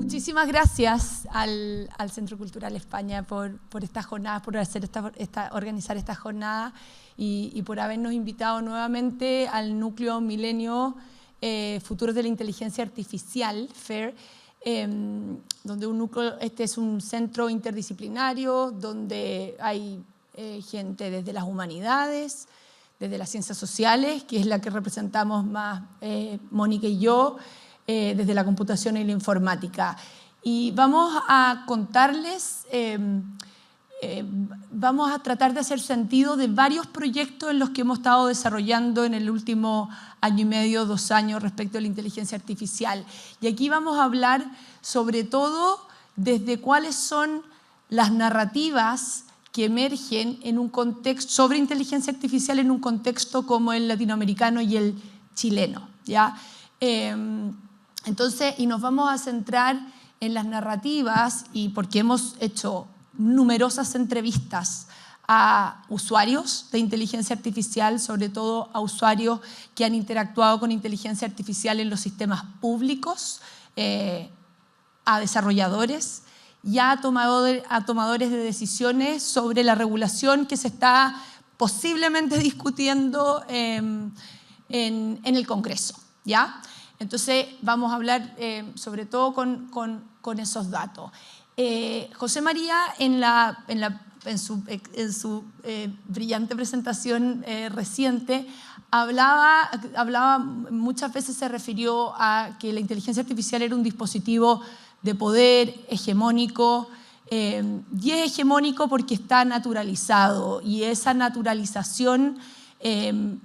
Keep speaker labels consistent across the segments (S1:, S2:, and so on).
S1: Muchísimas gracias al Centro Cultural España por esta jornada, por organizar esta jornada y por habernos invitado nuevamente al Núcleo Milenio Futuros de la Inteligencia Artificial, FAIR, donde este es un centro interdisciplinario donde hay gente desde las humanidades, desde las ciencias sociales, que es la que representamos más Mónica y yo, desde la computación y la informática. Y vamos a contarles, vamos a tratar de hacer sentido de varios proyectos en los que hemos estado desarrollando en el último año y medio, 2 años respecto a la inteligencia artificial. Y aquí vamos a hablar sobre todo desde cuáles son las narrativas que emergen en un contexto sobre inteligencia artificial en un contexto como el latinoamericano y el chileno, ¿ya? Entonces, y nos vamos a centrar en las narrativas, y porque hemos hecho numerosas entrevistas a usuarios de inteligencia artificial, sobre todo a usuarios que han interactuado con inteligencia artificial en los sistemas públicos, a desarrolladores y a tomadores de decisiones sobre la regulación que se está posiblemente discutiendo en el Congreso, ¿ya? Entonces vamos a hablar sobre todo con esos datos. José María en su brillante presentación reciente hablaba, muchas veces se refirió a que la inteligencia artificial era un dispositivo de poder hegemónico, y es hegemónico porque está naturalizado, y esa naturalización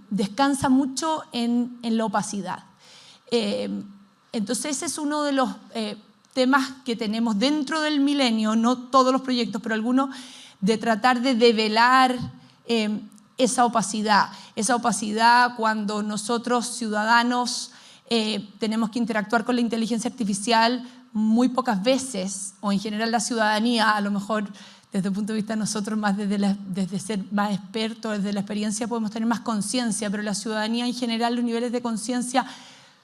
S1: descansa mucho en la opacidad. Entonces ese es uno de los temas que tenemos dentro del milenio, no todos los proyectos, pero algunos, de tratar de develar esa opacidad cuando nosotros ciudadanos tenemos que interactuar con la inteligencia artificial muy pocas veces, o en general la ciudadanía, a lo mejor desde el punto de vista de nosotros, más desde ser más expertos, desde la experiencia podemos tener más conciencia, pero la ciudadanía en general, los niveles de conciencia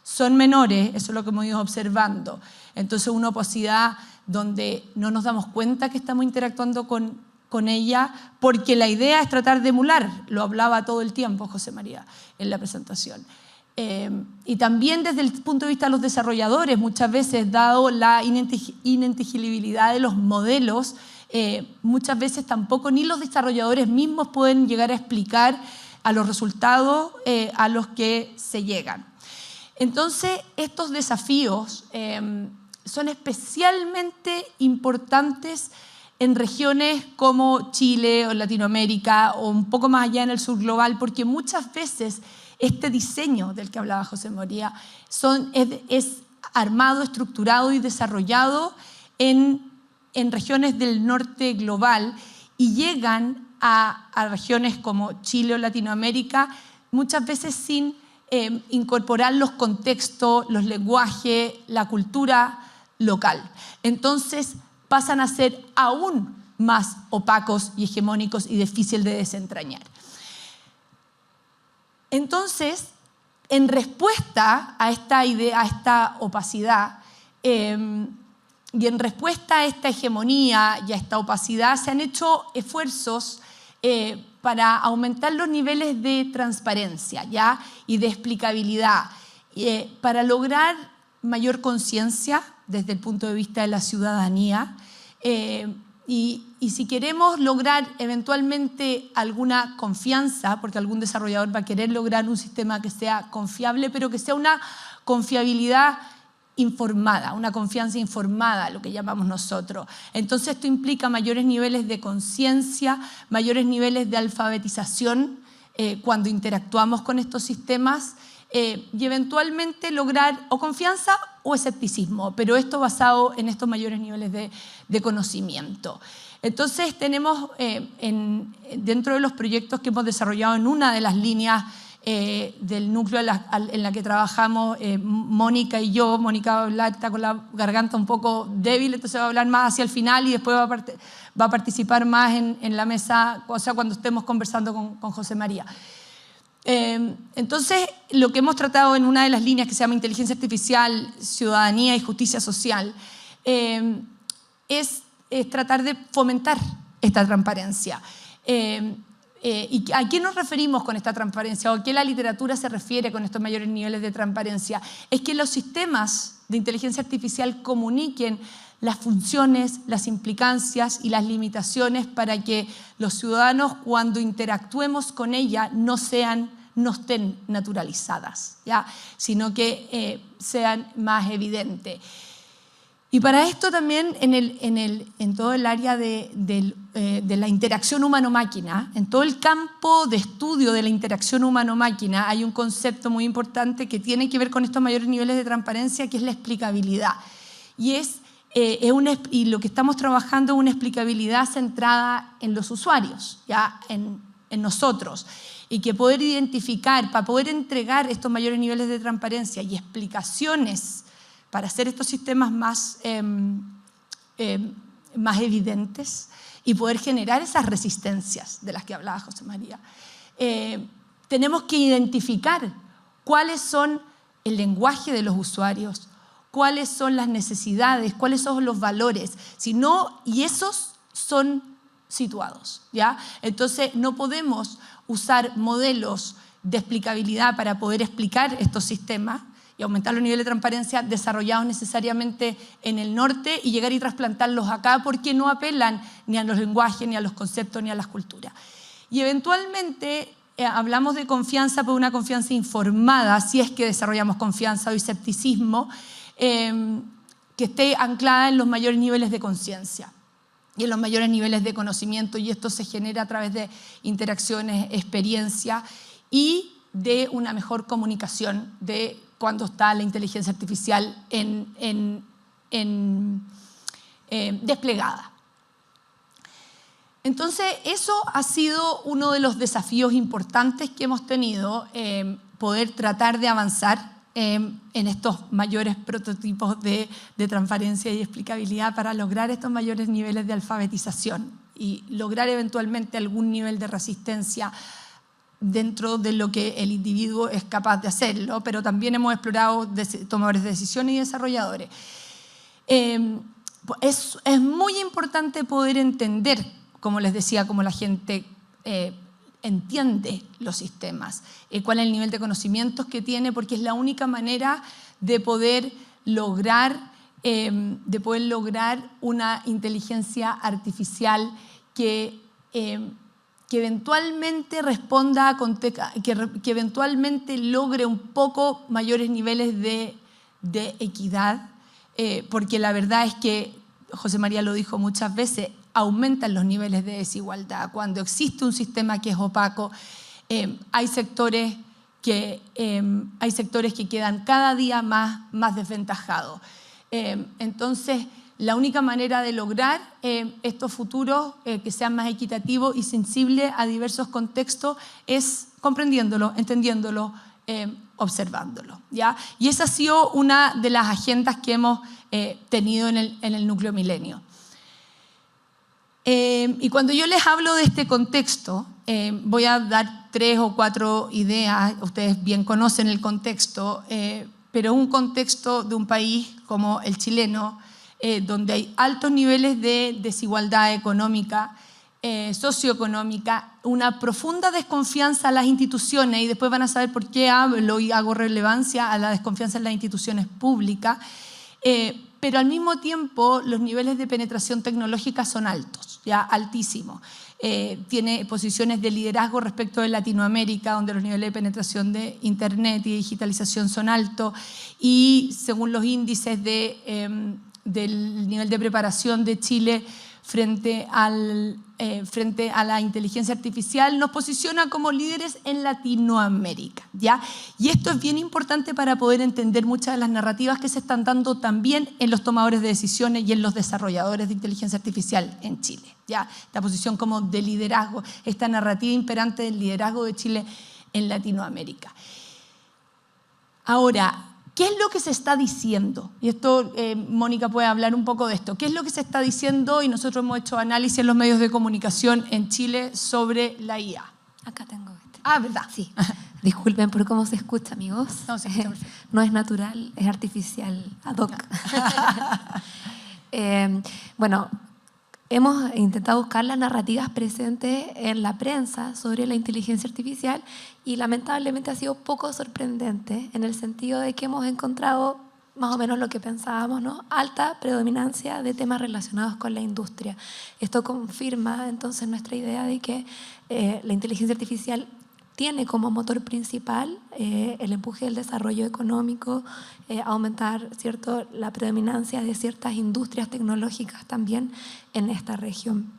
S1: son menores, eso es lo que hemos ido observando. Entonces una opacidad donde no nos damos cuenta que estamos interactuando con ella, porque la idea es tratar de emular, lo hablaba todo el tiempo José María en la presentación. Y también desde el punto de vista de los desarrolladores, muchas veces, dado la ininteligibilidad de los modelos, muchas veces tampoco ni los desarrolladores mismos pueden llegar a explicar a los resultados a los que se llegan. Entonces, estos desafíos son especialmente importantes en regiones como Chile o Latinoamérica o un poco más allá en el sur global, porque muchas veces este diseño del que hablaba José María es armado, estructurado y desarrollado en regiones del norte global y llegan a regiones como Chile o Latinoamérica muchas veces sin incorporar los contextos, los lenguajes, la cultura local. Entonces pasan a ser aún más opacos y hegemónicos y difíciles de desentrañar. Entonces, en respuesta a esta idea, a esta opacidad, y en respuesta a esta hegemonía y a esta opacidad, se han hecho esfuerzos para aumentar los niveles de transparencia, ¿ya? Y de explicabilidad, para lograr mayor conciencia desde el punto de vista de la ciudadanía, y si queremos lograr eventualmente alguna confianza, porque algún desarrollador va a querer lograr un sistema que sea confiable, pero que sea una confiabilidad informada, una confianza informada, lo que llamamos nosotros. Entonces esto implica mayores niveles de conciencia, mayores niveles de alfabetización cuando interactuamos con estos sistemas, y eventualmente lograr o confianza o escepticismo, pero esto basado en estos mayores niveles de conocimiento. Entonces tenemos dentro de los proyectos que hemos desarrollado en una de las líneas del núcleo en la que trabajamos Mónica y yo. Mónica va a hablar, está con la garganta un poco débil, entonces va a hablar más hacia el final y después va a participar más en la mesa, o sea, cuando estemos conversando con José María. Entonces, lo que hemos tratado en una de las líneas que se llama Inteligencia Artificial, Ciudadanía y Justicia Social, es tratar de fomentar esta transparencia. ¿Y a qué nos referimos con esta transparencia? ¿O a qué la literatura se refiere con estos mayores niveles de transparencia? Es que los sistemas de inteligencia artificial comuniquen las funciones, las implicancias y las limitaciones para que los ciudadanos, cuando interactuemos con ella, no estén naturalizadas, ¿ya? Sino que sean más evidentes. Y para esto también en todo el área de la interacción humano-máquina, en todo el campo de estudio de la interacción humano-máquina, hay un concepto muy importante que tiene que ver con estos mayores niveles de transparencia, que es la explicabilidad. Y lo que estamos trabajando es una explicabilidad centrada en los usuarios, ¿ya? En nosotros. Y que poder identificar, para poder entregar estos mayores niveles de transparencia y explicaciones para hacer estos sistemas más evidentes y poder generar esas resistencias de las que hablaba José María, tenemos que identificar cuáles son el lenguaje de los usuarios, cuáles son las necesidades, cuáles son los valores, y esos son situados, ¿ya? Entonces no podemos usar modelos de explicabilidad para poder explicar estos sistemas y aumentar los niveles de transparencia desarrollados necesariamente en el norte y llegar y trasplantarlos acá porque no apelan ni a los lenguajes, ni a los conceptos, ni a las culturas. Y eventualmente hablamos de confianza, pero una confianza informada, si es que desarrollamos confianza o escepticismo, que esté anclada en los mayores niveles de conciencia y en los mayores niveles de conocimiento, y esto se genera a través de interacciones, experiencia y de una mejor comunicación de cuando está la inteligencia artificial desplegada. Entonces, eso ha sido uno de los desafíos importantes que hemos tenido, poder tratar de avanzar en estos mayores prototipos de transparencia y explicabilidad para lograr estos mayores niveles de alfabetización y lograr eventualmente algún nivel de resistencia dentro de lo que el individuo es capaz de hacerlo, pero también hemos explorado tomadores de decisiones y desarrolladores. Es muy importante poder entender, como les decía, cómo la gente entiende los sistemas, cuál es el nivel de conocimientos que tiene, porque es la única manera de poder lograr una inteligencia artificial que eventualmente responda, que eventualmente logre un poco mayores niveles de equidad, porque la verdad es que, José María lo dijo muchas veces, aumentan los niveles de desigualdad. Cuando existe un sistema que es opaco, hay sectores que quedan cada día más desventajados. Entonces, la única manera de lograr estos futuros que sean más equitativos y sensibles a diversos contextos es comprendiéndolo, entendiéndolo, observándolo, ¿ya? Y esa ha sido una de las agendas que hemos tenido en el núcleo milenio. Y cuando yo les hablo de este contexto, voy a dar 3 o 4 ideas, ustedes bien conocen el contexto, pero un contexto de un país como el chileno, donde hay altos niveles de desigualdad económica, socioeconómica, una profunda desconfianza a las instituciones, y después van a saber por qué hablo y hago relevancia a la desconfianza en las instituciones públicas, pero al mismo tiempo los niveles de penetración tecnológica son altos, ya altísimos. Tiene posiciones de liderazgo respecto de Latinoamérica, donde los niveles de penetración de Internet y digitalización son altos, y según los índices del nivel de preparación de Chile frente a la inteligencia artificial, nos posiciona como líderes en Latinoamérica, ¿ya? Y esto es bien importante para poder entender muchas de las narrativas que se están dando también en los tomadores de decisiones y en los desarrolladores de inteligencia artificial en Chile, ¿ya? Esta posición como de liderazgo, esta narrativa imperante del liderazgo de Chile en Latinoamérica. Ahora, ¿qué es lo que se está diciendo? Y esto, Mónica puede hablar un poco de esto. ¿Qué es lo que se está diciendo? Y nosotros hemos hecho análisis en los medios de comunicación en Chile sobre la IA.
S2: Acá tengo este.
S1: Ah, ¿verdad?
S2: Sí. Disculpen por cómo se escucha mi voz.
S1: No, se escucha perfecto.
S2: No es natural, es artificial, ad hoc. Bueno, hemos intentado buscar las narrativas presentes en la prensa sobre la inteligencia artificial y lamentablemente ha sido poco sorprendente en el sentido de que hemos encontrado más o menos lo que pensábamos, ¿no? Alta predominancia de temas relacionados con la industria. Esto confirma entonces nuestra idea de que la inteligencia artificial tiene como motor principal el empuje del desarrollo económico, aumentar, ¿cierto?, la predominancia de ciertas industrias tecnológicas también en esta región.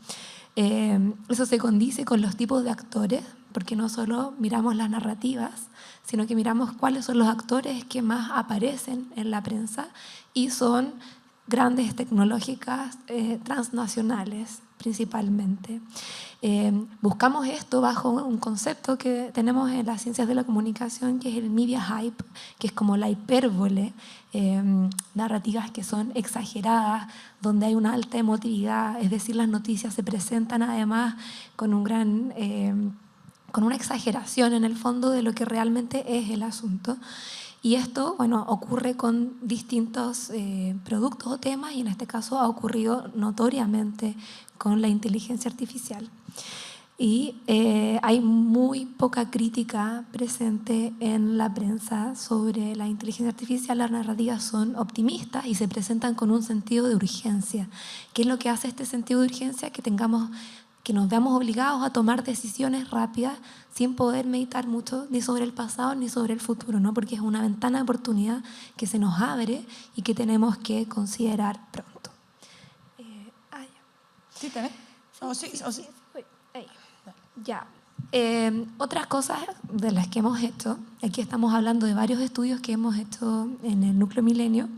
S2: Eso se condice con los tipos de actores, porque no solo miramos las narrativas, sino que miramos cuáles son los actores que más aparecen en la prensa y son grandes tecnológicas transnacionales principalmente. Buscamos esto bajo un concepto que tenemos en las ciencias de la comunicación, que es el media hype, que es como la hipérbole, narrativas que son exageradas, donde hay una alta emotividad, es decir, las noticias se presentan además con con una exageración en el fondo de lo que realmente es el asunto. Y esto, bueno, ocurre con distintos productos o temas y en este caso ha ocurrido notoriamente con la inteligencia artificial. Y hay muy poca crítica presente en la prensa sobre la inteligencia artificial. Las narrativas son optimistas y se presentan con un sentido de urgencia. ¿Qué es lo que hace este sentido de urgencia? Que nos veamos obligados a tomar decisiones rápidas sin poder meditar mucho ni sobre el pasado ni sobre el futuro, ¿no? Porque es una ventana de oportunidad que se nos abre y que tenemos que considerar pronto.
S1: ¿Sí tenés? Sí.
S2: Ahí. Ya. Otras cosas de las que hemos hecho, aquí estamos hablando de varios estudios que hemos hecho en el Núcleo Milenio,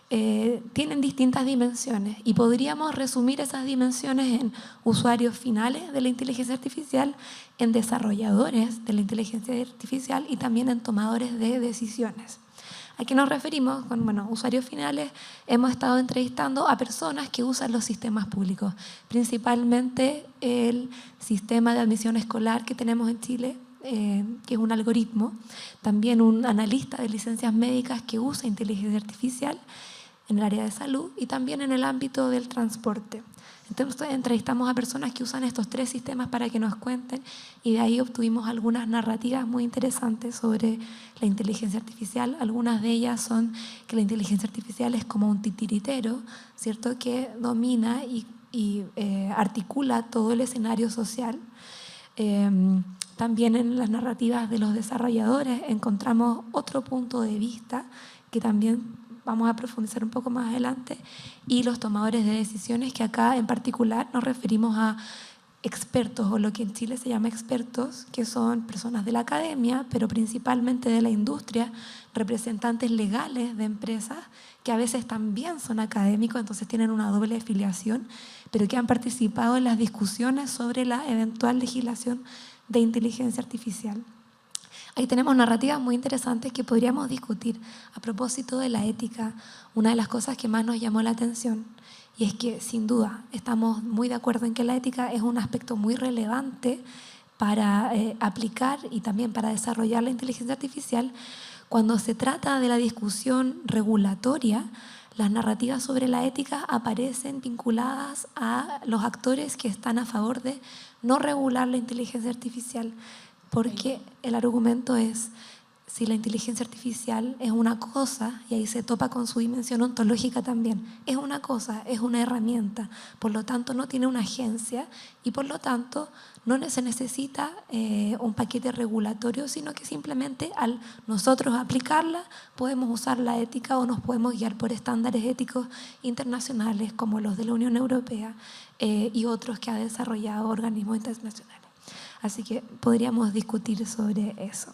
S2: tienen distintas dimensiones y podríamos resumir esas dimensiones en usuarios finales de la inteligencia artificial, en desarrolladores de la inteligencia artificial y también en tomadores de decisiones. ¿A qué nos referimos? Con usuarios finales hemos estado entrevistando a personas que usan los sistemas públicos, principalmente el sistema de admisión escolar que tenemos en Chile, que es un algoritmo, también un analista de licencias médicas que usa inteligencia artificial en el área de salud y también en el ámbito del transporte. Entonces entrevistamos a personas que usan estos tres sistemas para que nos cuenten y de ahí obtuvimos algunas narrativas muy interesantes sobre la inteligencia artificial. Algunas de ellas son que la inteligencia artificial es como un titiritero, ¿cierto?, que domina y articula todo el escenario social. También en las narrativas de los desarrolladores encontramos otro punto de vista que también vamos a profundizar un poco más adelante, y los tomadores de decisiones, que acá en particular nos referimos a expertos, o lo que en Chile se llama expertos, que son personas de la academia, pero principalmente de la industria, representantes legales de empresas, que a veces también son académicos, entonces tienen una doble filiación, pero que han participado en las discusiones sobre la eventual legislación de inteligencia artificial. Ahí tenemos narrativas muy interesantes que podríamos discutir a propósito de la ética. Una de las cosas que más nos llamó la atención, y es que sin duda estamos muy de acuerdo en que la ética es un aspecto muy relevante para aplicar y también para desarrollar la inteligencia artificial. Cuando se trata de la discusión regulatoria, las narrativas sobre la ética aparecen vinculadas a los actores que están a favor de no regular la inteligencia artificial. Porque el argumento es, si la inteligencia artificial es una cosa, y ahí se topa con su dimensión ontológica también, es una cosa, es una herramienta, por lo tanto no tiene una agencia y por lo tanto no se necesita un paquete regulatorio, sino que simplemente al nosotros aplicarla podemos usar la ética o nos podemos guiar por estándares éticos internacionales como los de la Unión Europea y otros que ha desarrollado organismos internacionales. Así que podríamos discutir sobre eso.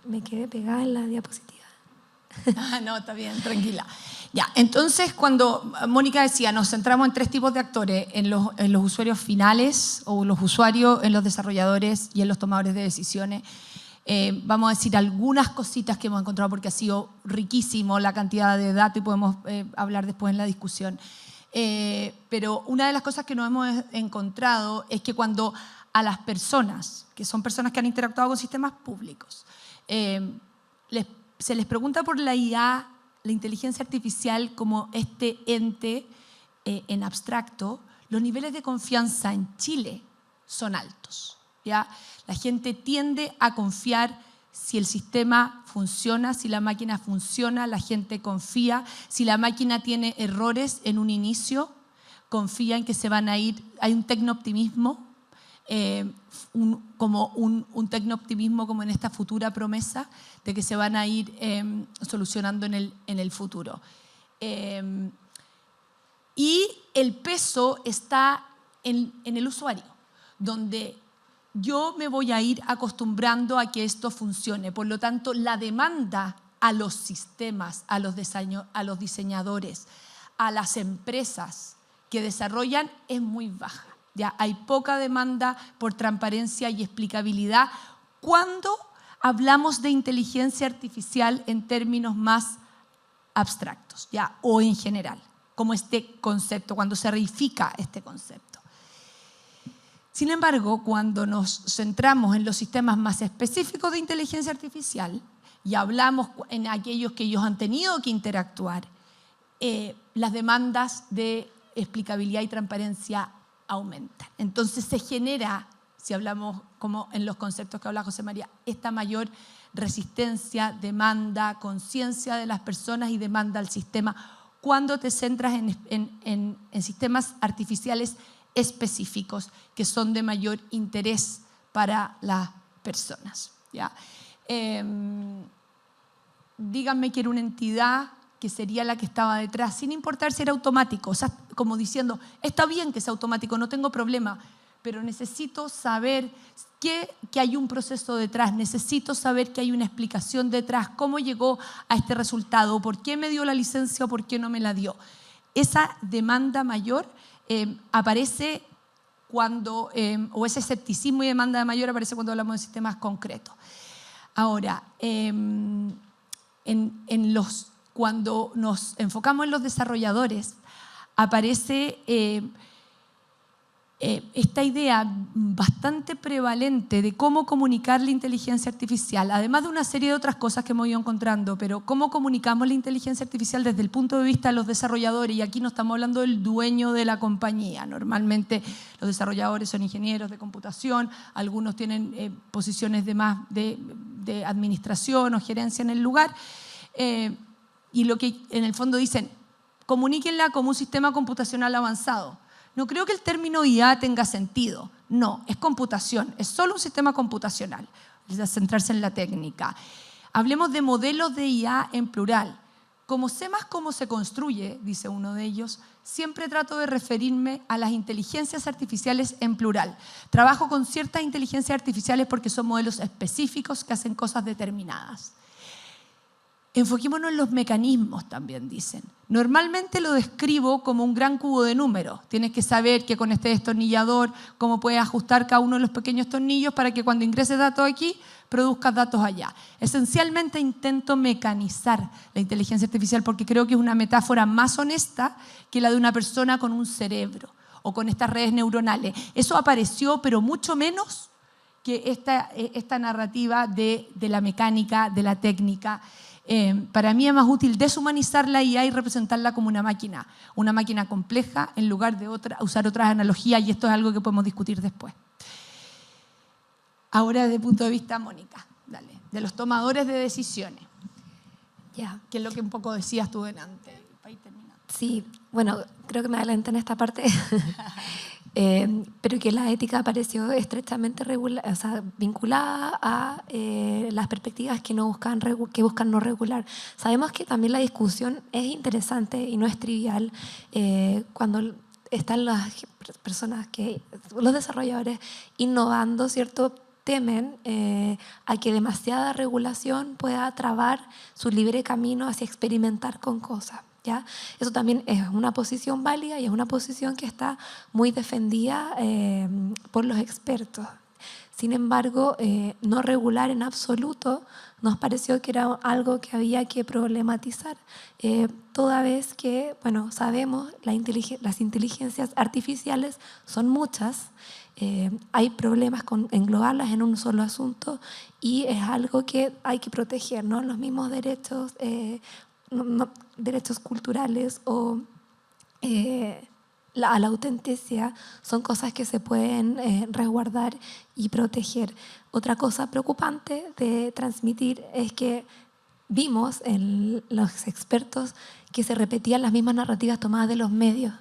S2: Me quedé pegada en la diapositiva.
S1: No, está bien, tranquila. Ya, entonces cuando Mónica decía, nos centramos en tres tipos de actores, en los usuarios finales o los usuarios, en los desarrolladores y en los tomadores de decisiones. Vamos a decir algunas cositas que hemos encontrado porque ha sido riquísimo la cantidad de datos y podemos hablar después en la discusión. Pero una de las cosas que nos hemos encontrado es que cuando a las personas, que son personas que han interactuado con sistemas públicos, se les pregunta por la IA, la inteligencia artificial, como este ente en abstracto, los niveles de confianza en Chile son altos, ¿ya? La gente tiende a confiar si el sistema funciona, si la máquina funciona, la gente confía. Si la máquina tiene errores en un inicio, confía en que se van a ir. Hay un tecnooptimismo, un tecnooptimismo como en esta futura promesa de que se van a ir solucionando en el futuro. Y el peso está en el usuario, donde yo me voy a ir acostumbrando a que esto funcione. Por lo tanto, la demanda a los sistemas, a los diseñadores, a las empresas que desarrollan es muy baja. Ya hay poca demanda por transparencia y explicabilidad cuando hablamos de inteligencia artificial en términos más abstractos, ya, o en general, como este concepto, cuando se reifica este concepto. Sin embargo, cuando nos centramos en los sistemas más específicos de inteligencia artificial y hablamos en aquellos que ellos han tenido que interactuar, las demandas de explicabilidad y transparencia aumentan. Entonces se genera, si hablamos como en los conceptos que habla José María, esta mayor resistencia, demanda, conciencia de las personas y demanda al sistema cuando te centras en sistemas artificiales específicos que son de mayor interés para las personas, ¿ya? Díganme que era una entidad que sería la que estaba detrás, sin importar si era automático, o sea, como diciendo, está bien que sea automático, no tengo problema, pero necesito saber que hay un proceso detrás, necesito saber que hay una explicación detrás, cómo llegó a este resultado, por qué me dio la licencia o por qué no me la dio. Esa demanda mayor aparece cuando, o ese escepticismo y demanda mayor aparece cuando hablamos de sistemas concretos. Ahora, cuando nos enfocamos en los desarrolladores, aparece esta idea bastante prevalente de cómo comunicar la inteligencia artificial, además de una serie de otras cosas que hemos ido encontrando, pero cómo comunicamos la inteligencia artificial desde el punto de vista de los desarrolladores, y aquí no estamos hablando del dueño de la compañía. Normalmente los desarrolladores son ingenieros de computación, algunos tienen posiciones de administración o gerencia en el lugar, y lo que en el fondo dicen, comuníquenla como un sistema computacional avanzado. No creo que el término IA tenga sentido. No, es computación, es solo un sistema computacional. Es centrarse en la técnica. Hablemos de modelos de IA en plural. Como sé más cómo se construye, dice uno de ellos, siempre trato de referirme a las inteligencias artificiales en plural. Trabajo con ciertas inteligencias artificiales porque son modelos específicos que hacen cosas determinadas. Enfoquémonos en los mecanismos, también dicen. Normalmente lo describo como un gran cubo de números. Tienes que saber que con este destornillador, cómo puedes ajustar cada uno de los pequeños tornillos para que cuando ingreses datos aquí, produzcas datos allá. Esencialmente intento mecanizar la inteligencia artificial porque creo que es una metáfora más honesta que la de una persona con un cerebro o con estas redes neuronales. Eso apareció, pero mucho menos que esta narrativa de la mecánica, de la técnica. Para mí es más útil deshumanizar la IA y representarla como una máquina compleja en lugar de usar otras analogías, y esto es algo que podemos discutir después. Ahora, desde el punto de vista, Mónica, dale, de los tomadores de decisiones, que es lo que un poco decías tú delante.
S2: Sí, bueno, creo que me adelanté en esta parte. Pero que la ética apareció estrechamente vinculada a las perspectivas que buscan no regular. Sabemos que también la discusión es interesante y no es trivial cuando están las personas, los desarrolladores innovando, ¿cierto? Temen a que demasiada regulación pueda trabar su libre camino hacia experimentar con cosas. ¿Ya? Eso también es una posición válida y es una posición que está muy defendida por los expertos. Sin embargo, no regular en absoluto nos pareció que era algo que había que problematizar, toda vez que, bueno, sabemos las inteligencias artificiales son muchas, hay problemas con englobarlas en un solo asunto y es algo que hay que proteger, ¿no? Los mismos derechos, derechos culturales o a la autenticidad son cosas que se pueden resguardar y proteger. Otra cosa preocupante de transmitir es que vimos en los expertos que se repetían las mismas narrativas tomadas de los medios.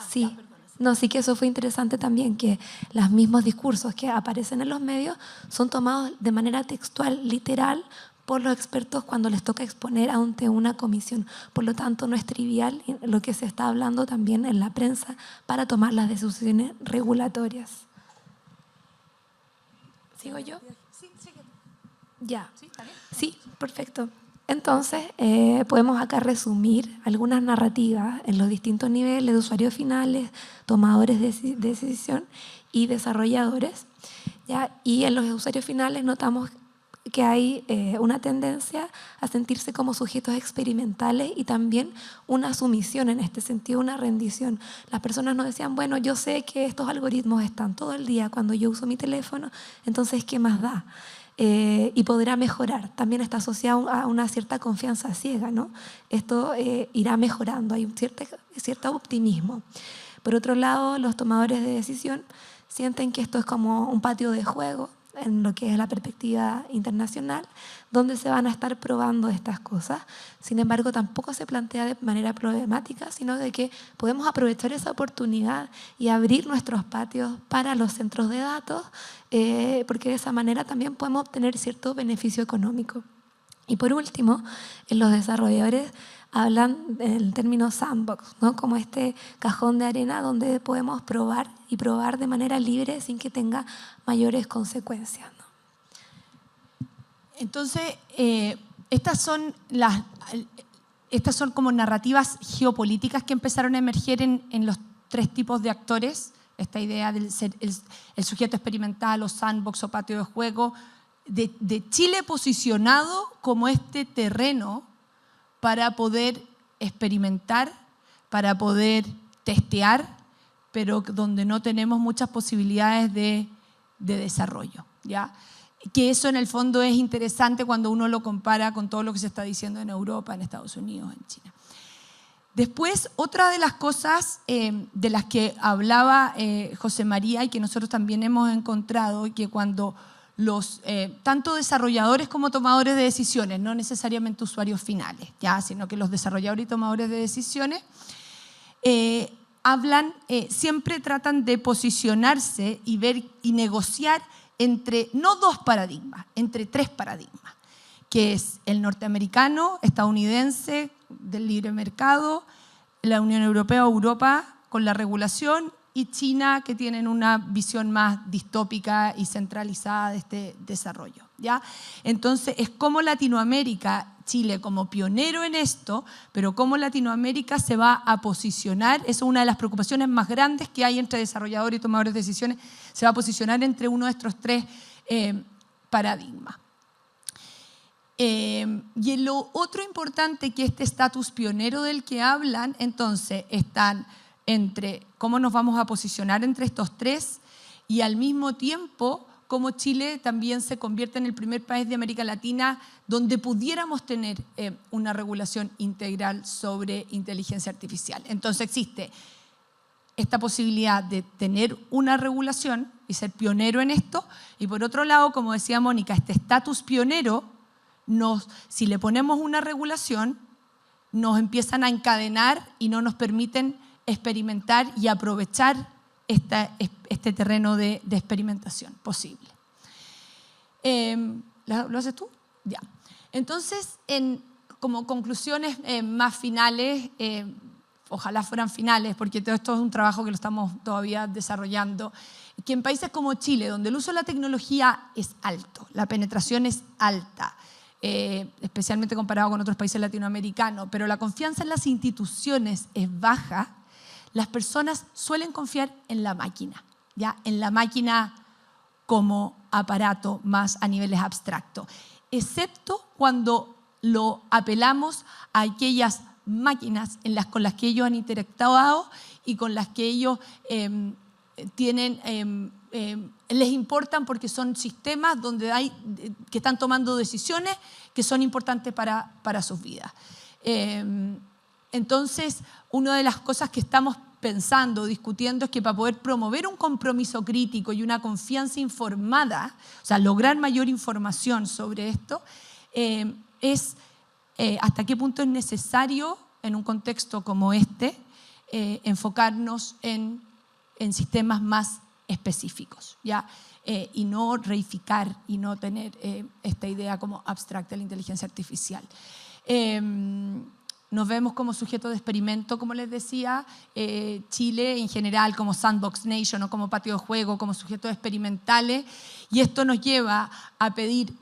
S2: Sí. No, sí que eso fue interesante también, que los mismos discursos que aparecen en los medios son tomados de manera textual, literal, por los expertos cuando les toca exponer ante una comisión. Por lo tanto, no es trivial lo que se está hablando también en la prensa para tomar las decisiones regulatorias. ¿Sigo yo?
S1: Sí, sigue.
S2: Ya.
S1: Sí, está bien.
S2: Sí, perfecto. Entonces, podemos acá resumir algunas narrativas en los distintos niveles de usuarios finales, tomadores de decisión y desarrolladores. ¿Ya? Y en los usuarios finales notamos que hay una tendencia a sentirse como sujetos experimentales y también una sumisión en este sentido, una rendición. Las personas nos decían, bueno, yo sé que estos algoritmos están todo el día cuando yo uso mi teléfono, entonces, ¿qué más da? Y podrá mejorar. También está asociado a una cierta confianza ciega, ¿no? Esto irá mejorando, hay un cierto optimismo. Por otro lado, los tomadores de decisión sienten que esto es como un patio de juego en lo que es la perspectiva internacional, donde se van a estar probando estas cosas. Sin embargo, tampoco se plantea de manera problemática, sino de que podemos aprovechar esa oportunidad y abrir nuestros patios para los centros de datos, porque de esa manera también podemos obtener cierto beneficio económico. Y por último, los desarrolladores hablan del término sandbox, ¿no? Como este cajón de arena donde podemos probar y probar de manera libre sin que tenga mayores consecuencias, ¿no?
S1: Entonces, estas son como narrativas geopolíticas que empezaron a emerger en los tres tipos de actores. Esta idea del el sujeto experimental o sandbox o patio de juego, de Chile posicionado como este terreno para poder experimentar, para poder testear, pero donde no tenemos muchas posibilidades de desarrollo, ¿ya? Que eso en el fondo es interesante cuando uno lo compara con todo lo que se está diciendo en Europa, en Estados Unidos, en China. Después, otra de las cosas de las que hablaba José María y que nosotros también hemos encontrado, que cuando los tanto desarrolladores como tomadores de decisiones, no necesariamente usuarios finales, ¿ya? Sino que los desarrolladores y tomadores de decisiones siempre tratan de posicionarse y ver y negociar entre, no dos paradigmas, entre tres paradigmas, que es el norteamericano, estadounidense, del libre mercado, la Unión Europea o Europa con la regulación, y China, que tienen una visión más distópica y centralizada de este desarrollo, ¿ya? Entonces, es como Latinoamérica, Chile como pionero en esto, pero cómo Latinoamérica se va a posicionar, eso es una de las preocupaciones más grandes que hay entre desarrolladores y tomadores de decisiones, se va a posicionar entre uno de estos tres paradigmas. Y lo otro importante que este estatus pionero del que hablan, entonces, están entre cómo nos vamos a posicionar entre estos tres y al mismo tiempo cómo Chile también se convierte en el primer país de América Latina donde pudiéramos tener una regulación integral sobre inteligencia artificial. Entonces existe esta posibilidad de tener una regulación y ser pionero en esto, y por otro lado, como decía Mónica, este estatus pionero, si le ponemos una regulación, nos empiezan a encadenar y no nos permiten experimentar y aprovechar este terreno de experimentación posible. ¿Lo haces tú? Ya. Entonces, como conclusiones más finales, ojalá fueran finales, porque todo esto es un trabajo que lo estamos todavía desarrollando, que en países como Chile, donde el uso de la tecnología es alto, la penetración es alta, especialmente comparado con otros países latinoamericanos, pero la confianza en las instituciones es baja, las personas suelen confiar en la máquina, ¿ya? En la máquina como aparato más a niveles abstractos, excepto cuando lo apelamos a aquellas máquinas con las que ellos han interactuado y con las que ellos les importan porque son sistemas donde que están tomando decisiones que son importantes para sus vidas. Entonces, una de las cosas que estamos pensando, discutiendo, es que para poder promover un compromiso crítico y una confianza informada, o sea, lograr mayor información sobre esto, es hasta qué punto es necesario, en un contexto como este, enfocarnos en sistemas más específicos, ¿ya? Y no reificar y no tener esta idea como abstracta de la inteligencia artificial. Nos vemos como sujeto de experimento, como les decía, Chile en general como Sandbox Nation o como patio de juego, como sujetos experimentales, y esto nos lleva a pedir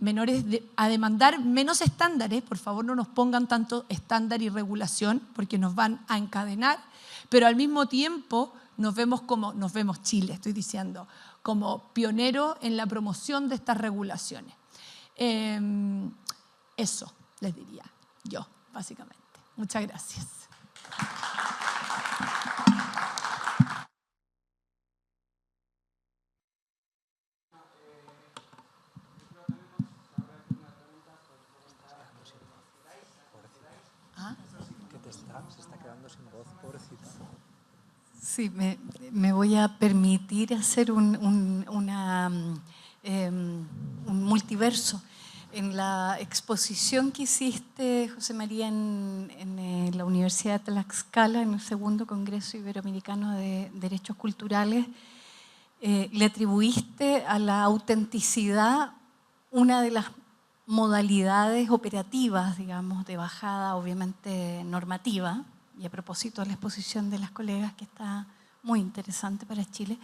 S1: a demandar menos estándares. Por favor, no nos pongan tanto estándar y regulación porque nos van a encadenar, pero al mismo tiempo nos vemos Chile, estoy diciendo, como pionero en la promoción de estas regulaciones. Eso les diría yo, básicamente. Muchas gracias.
S3: Se está quedando sin voz, pobrecita.
S4: Sí, me voy a permitir hacer un multiverso. En la exposición que hiciste, José María, en la Universidad de Tlaxcala, en el segundo Congreso Iberoamericano de Derechos Culturales, le atribuiste a la autenticidad una de las modalidades operativas, digamos, de bajada, obviamente normativa, y a propósito de la exposición de las colegas, que está muy interesante para Chile,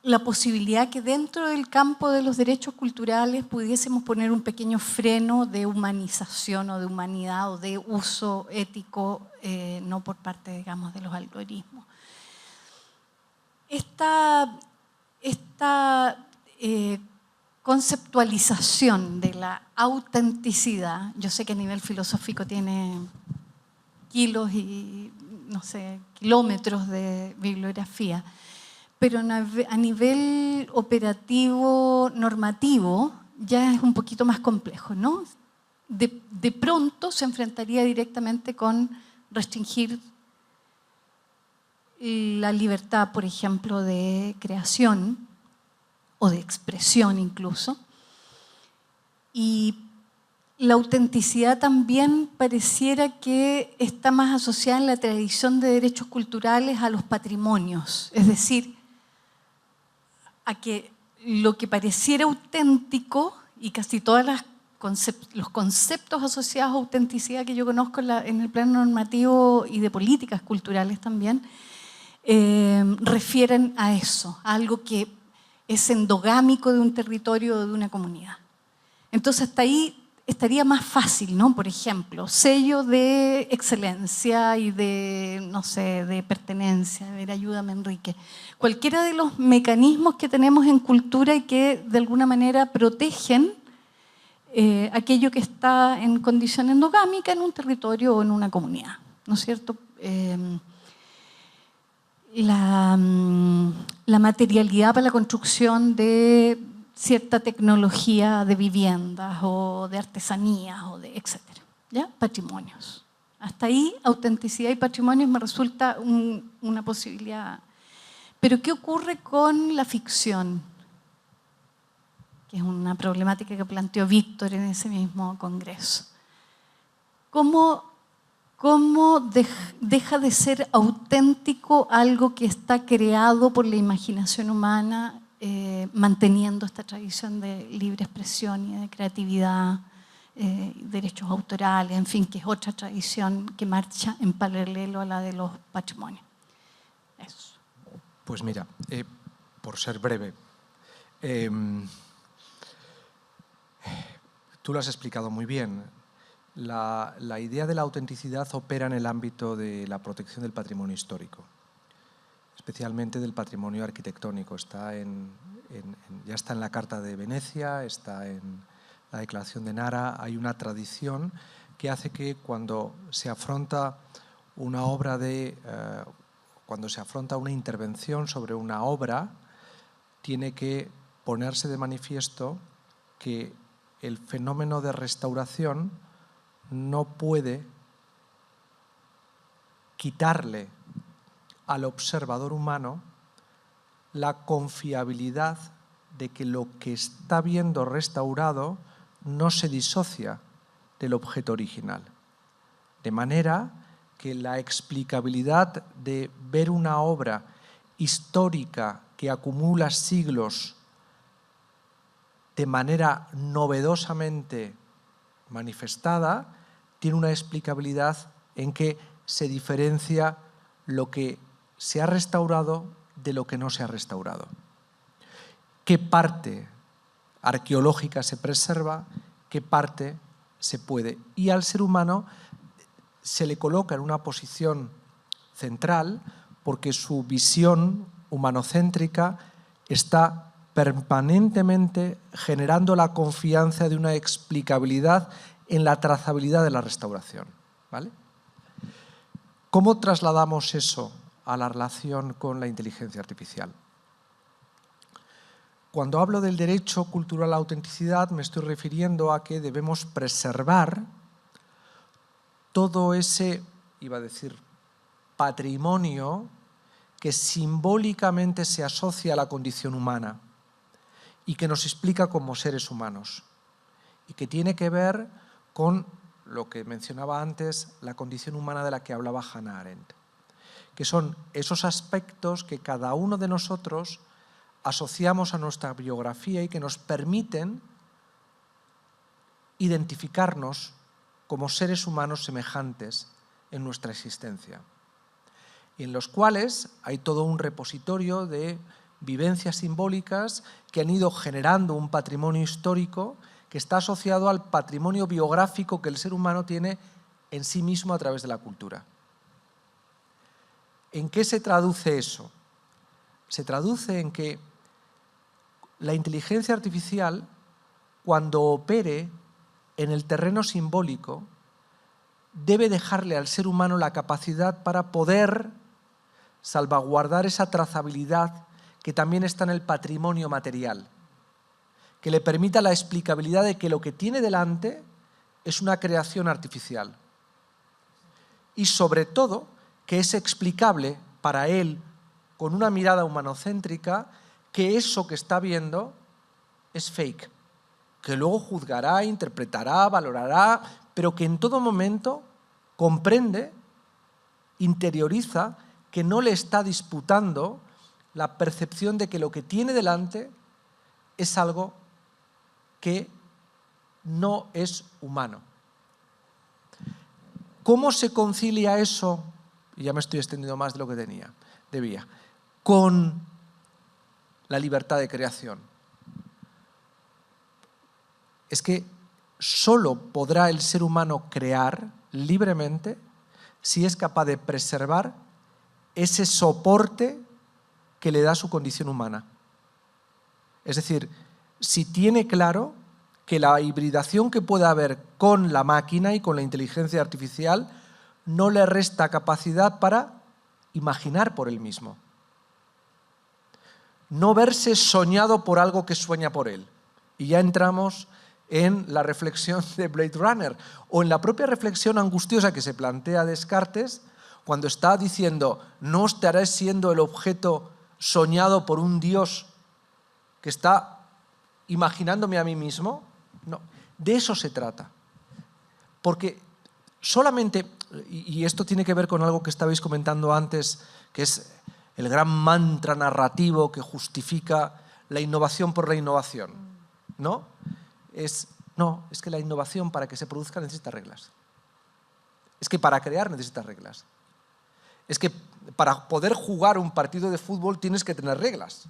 S4: la posibilidad que dentro del campo de los derechos culturales pudiésemos poner un pequeño freno de humanización o de humanidad o de uso ético, no por parte, digamos, de los algoritmos. Esta conceptualización de la autenticidad, yo sé que a nivel filosófico tiene kilos y, no sé, kilómetros de bibliografía, pero a nivel operativo, normativo, ya es un poquito más complejo, ¿no? De pronto se enfrentaría directamente con restringir la libertad, por ejemplo, de creación o de expresión incluso. Y la autenticidad también pareciera que está más asociada en la tradición de derechos culturales a los patrimonios, es decir, a que lo que pareciera auténtico y casi todos los conceptos asociados a autenticidad que yo conozco en el plano normativo y de políticas culturales también, refieren a eso, a algo que es endogámico de un territorio o de una comunidad. Entonces hasta ahí estaría más fácil, ¿no? Por ejemplo, sello de excelencia y de, no sé, de pertenencia. A ver, ayúdame, Enrique. Cualquiera de los mecanismos que tenemos en cultura y que de alguna manera protegen aquello que está en condición endogámica en un territorio o en una comunidad, ¿no es cierto? La materialidad para la construcción de cierta tecnología de viviendas o de artesanías o de etcétera, ¿ya? Patrimonios. Hasta ahí, autenticidad y patrimonios me resulta una posibilidad. Pero ¿qué ocurre con la ficción? Que es una problemática que planteó Víctor en ese mismo congreso. ¿Cómo deja de ser auténtico algo que está creado por la imaginación humana, manteniendo esta tradición de libre expresión y de creatividad, derechos autorales, en fin, que es otra tradición que marcha en paralelo a la de los patrimonios? Eso.
S3: Pues mira, por ser breve, tú lo has explicado muy bien. La idea de la autenticidad opera en el ámbito de la protección del patrimonio histórico, especialmente del patrimonio arquitectónico. Ya está en la Carta de Venecia, está en la Declaración de Nara. Hay una tradición que hace que cuando se afronta una intervención sobre una obra, tiene que ponerse de manifiesto que el fenómeno de restauración no puede quitarle al observador humano la confiabilidad de que lo que está viendo restaurado no se disocia del objeto original. De manera que la explicabilidad de ver una obra histórica que acumula siglos de manera novedosamente manifestada tiene una explicabilidad en que se diferencia lo que se ha restaurado de lo que no se ha restaurado. ¿Qué parte arqueológica se preserva? ¿Qué parte se puede? Y al ser humano se le coloca en una posición central porque su visión humanocéntrica está permanentemente generando la confianza de una explicabilidad en la trazabilidad de la restauración, ¿vale? ¿Cómo trasladamos eso a la relación con la inteligencia artificial? Cuando hablo del derecho cultural a la autenticidad, me estoy refiriendo a que debemos preservar todo ese, iba a decir, patrimonio que simbólicamente se asocia a la condición humana y que nos explica como seres humanos y que tiene que ver con lo que mencionaba antes, la condición humana de la que hablaba Hannah Arendt, que son esos aspectos que cada uno de nosotros asociamos a nuestra biografía y que nos permiten identificarnos como seres humanos semejantes en nuestra existencia, y en los cuales hay todo un repositorio de vivencias simbólicas que han ido generando un patrimonio histórico que está asociado al patrimonio biográfico que el ser humano tiene en sí mismo a través de la cultura. ¿En qué se traduce eso? Se traduce en que la inteligencia artificial, cuando opere en el terreno simbólico, debe dejarle al ser humano la capacidad para poder salvaguardar esa trazabilidad que también está en el patrimonio material, que le permita la explicabilidad de que lo que tiene delante es una creación artificial. Y sobre todo, que es explicable para él, con una mirada humanocéntrica, que eso que está viendo es fake, que luego juzgará, interpretará, valorará, pero que en todo momento comprende, interioriza, que no le está disputando la percepción de que lo que tiene delante es algo que no es humano. ¿Cómo se concilia eso? Y ya me estoy extendiendo más de lo que debía, con la libertad de creación. Es que solo podrá el ser humano crear libremente si es capaz de preservar ese soporte que le da su condición humana. Es decir, si tiene claro que la hibridación que pueda haber con la máquina y con la inteligencia artificial no le resta capacidad para imaginar por él mismo. No verse soñado por algo que sueña por él. Y ya entramos en la reflexión de Blade Runner o en la propia reflexión angustiosa que se plantea Descartes cuando está diciendo no estaré siendo el objeto soñado por un Dios que está imaginándome a mí mismo. No, de eso se trata. Porque solamente, y esto tiene que ver con algo que estabais comentando antes, que es el gran mantra narrativo que justifica la innovación por la innovación, ¿no? Es que la innovación para que se produzca necesita reglas. Es que para crear necesitas reglas. Es que para poder jugar un partido de fútbol tienes que tener reglas.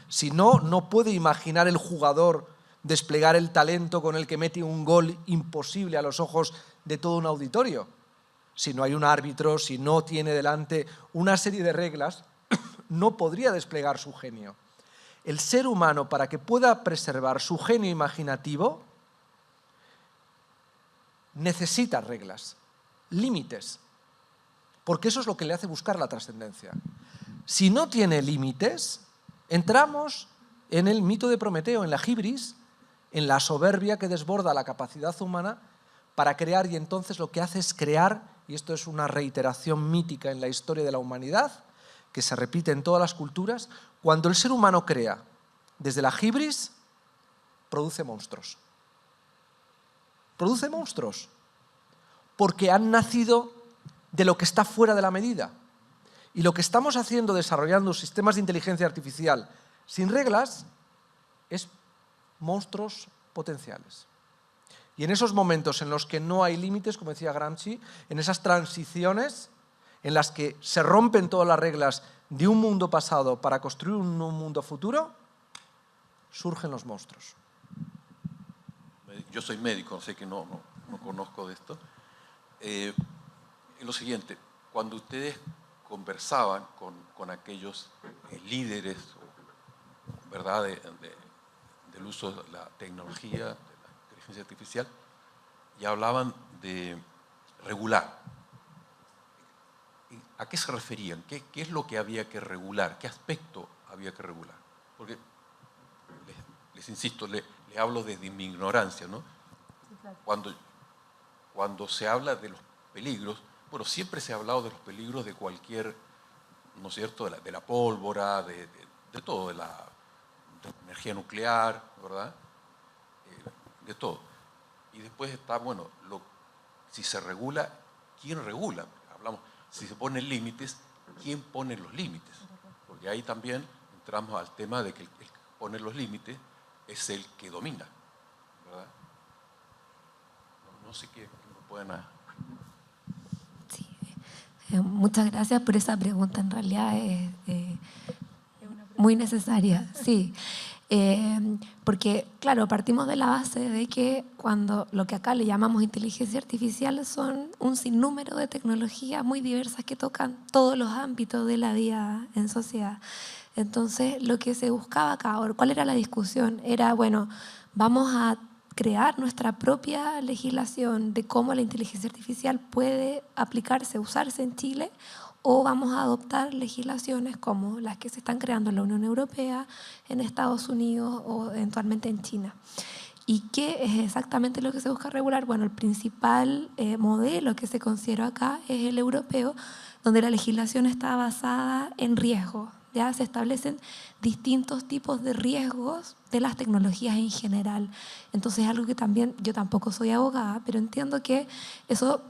S3: Si no, no puede imaginar el jugador desplegar el talento con el que mete un gol imposible a los ojos de todo un auditorio. Si no hay un árbitro, si no tiene delante una serie de reglas, no podría desplegar su genio. El ser humano, para que pueda preservar su genio imaginativo, necesita reglas, límites, porque eso es lo que le hace buscar la trascendencia. Si no tiene límites, entramos en el mito de Prometeo, en la hibris, en la soberbia que desborda la capacidad humana para crear, y entonces lo que hace es crear, y esto es una reiteración mítica en la historia de la humanidad, que se repite en todas las culturas, cuando el ser humano crea desde la hibris, produce monstruos. Produce monstruos, porque han nacido de lo que está fuera de la medida. Y lo que estamos haciendo, desarrollando sistemas de inteligencia artificial sin reglas, es monstruos potenciales. Y en esos momentos en los que no hay límites, como decía Gramsci, en esas transiciones en las que se rompen todas las reglas de un mundo pasado para construir un mundo futuro, surgen los monstruos.
S5: Yo soy médico, sé que no conozco de esto. Lo siguiente, cuando ustedes conversaban con aquellos líderes, ¿verdad?, del uso de la tecnología, de la inteligencia artificial, y hablaban de regular. ¿A qué se referían? ¿Qué es lo que había que regular? ¿Qué aspecto había que regular? Porque, les insisto, le hablo desde mi ignorancia, ¿no? Cuando se habla de los peligros, bueno, siempre se ha hablado de los peligros de cualquier, ¿no es cierto?, de la pólvora, de todo, de la energía nuclear, ¿verdad? De todo. Y después está, bueno, si se regula, ¿quién regula? Hablamos, si se ponen límites, ¿quién pone los límites? Porque ahí también entramos al tema de que el que pone los límites es el que domina, ¿verdad? No sé qué me pueden...
S2: Sí. Muchas gracias por esa pregunta. En realidad es muy necesaria, sí. Porque, claro, partimos de la base de que cuando lo que acá le llamamos inteligencia artificial son un sinnúmero de tecnologías muy diversas que tocan todos los ámbitos de la vida en sociedad. Entonces, lo que se buscaba acá, ¿cuál era la discusión? Era, bueno, vamos a crear nuestra propia legislación de cómo la inteligencia artificial puede aplicarse, usarse en Chile, o vamos a adoptar legislaciones como las que se están creando en la Unión Europea, en Estados Unidos o eventualmente en China. ¿Y qué es exactamente lo que se busca regular? Bueno, el principal modelo que se considera acá es el europeo, donde la legislación está basada en riesgo. Ya se establecen distintos tipos de riesgos de las tecnologías en general. Entonces, algo que también, yo tampoco soy abogada, pero entiendo que eso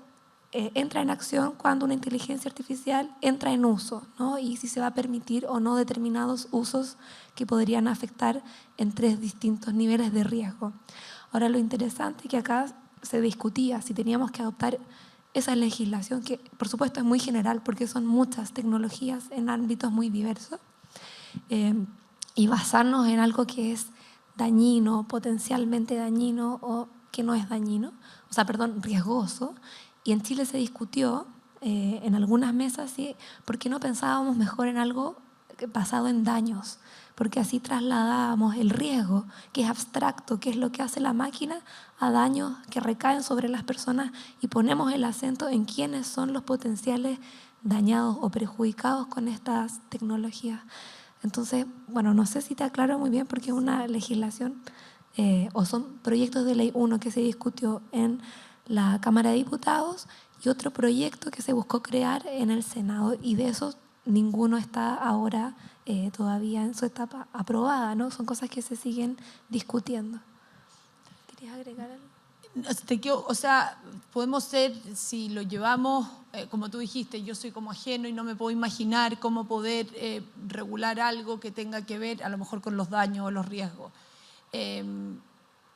S2: entra en acción cuando una inteligencia artificial entra en uso, ¿no? Y si se va a permitir o no determinados usos que podrían afectar en 3 distintos niveles de riesgo. Ahora, lo interesante es que acá se discutía si teníamos que adoptar esa legislación, que por supuesto es muy general porque son muchas tecnologías en ámbitos muy diversos, y basarnos en algo que es dañino, potencialmente dañino o que no es dañino, riesgoso. Y en Chile se discutió en algunas mesas, ¿sí? ¿Por qué no pensábamos mejor en algo basado en daños? Porque así trasladábamos el riesgo, que es abstracto, que es lo que hace la máquina, a daños que recaen sobre las personas y ponemos el acento en quiénes son los potenciales dañados o perjudicados con estas tecnologías. Entonces, bueno, no sé si te aclaro muy bien porque es una legislación o son proyectos de ley, uno que se discutió en la Cámara de Diputados y otro proyecto que se buscó crear en el Senado, y de esos ninguno está ahora todavía en su etapa aprobada, ¿no? Son cosas que se siguen discutiendo. ¿Querías agregar algo?
S1: O sea, podemos ser, si lo llevamos, como tú dijiste, yo soy como ajeno y no me puedo imaginar cómo poder regular algo que tenga que ver a lo mejor con los daños o los riesgos.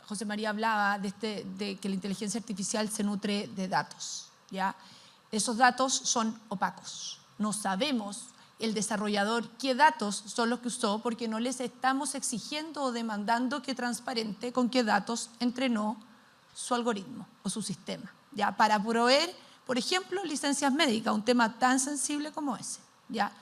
S1: José María hablaba de que la inteligencia artificial se nutre de datos, ¿ya? Esos datos son opacos. No sabemos el desarrollador qué datos son los que usó porque no les estamos exigiendo o demandando que transparente con qué datos entrenó su algoritmo o su sistema, ¿ya? Para proveer, por ejemplo, licencias médicas, un tema tan sensible como ese, ¿ya?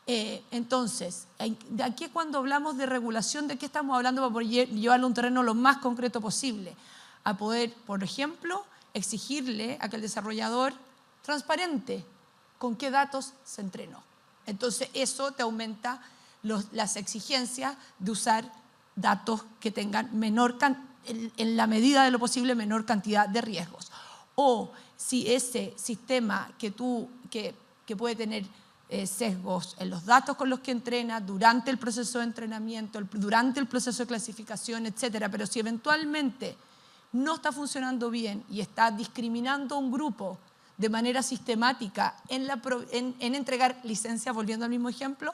S1: Entonces, de aquí cuando hablamos de regulación, ¿de qué estamos hablando para poder llevarlo a un terreno lo más concreto posible? A poder, por ejemplo, exigirle a que el desarrollador transparente con qué datos se entrenó. Entonces, eso te aumenta las exigencias de usar datos que tengan en la medida de lo posible, menor cantidad de riesgos. O si ese sistema que puede tener sesgos en los datos con los que entrena, durante el proceso de entrenamiento, durante el proceso de clasificación, etcétera. Pero si eventualmente no está funcionando bien y está discriminando a un grupo de manera sistemática en entregar licencias, volviendo al mismo ejemplo,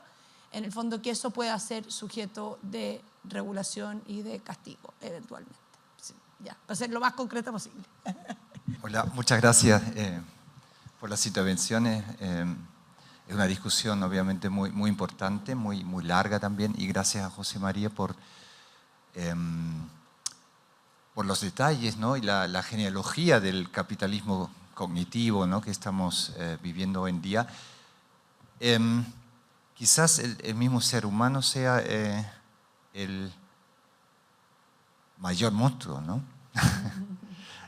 S1: en el fondo que eso pueda ser sujeto de regulación y de castigo, eventualmente. Sí, ya, para ser lo más concreta posible.
S6: Hola, muchas gracias por las intervenciones. Es una discusión obviamente muy importante, muy larga también, y gracias a José María por los detalles, ¿no? Y la genealogía del capitalismo cognitivo, ¿no? Que estamos viviendo hoy en día. Quizás el mismo ser humano sea el mayor monstruo, ¿no?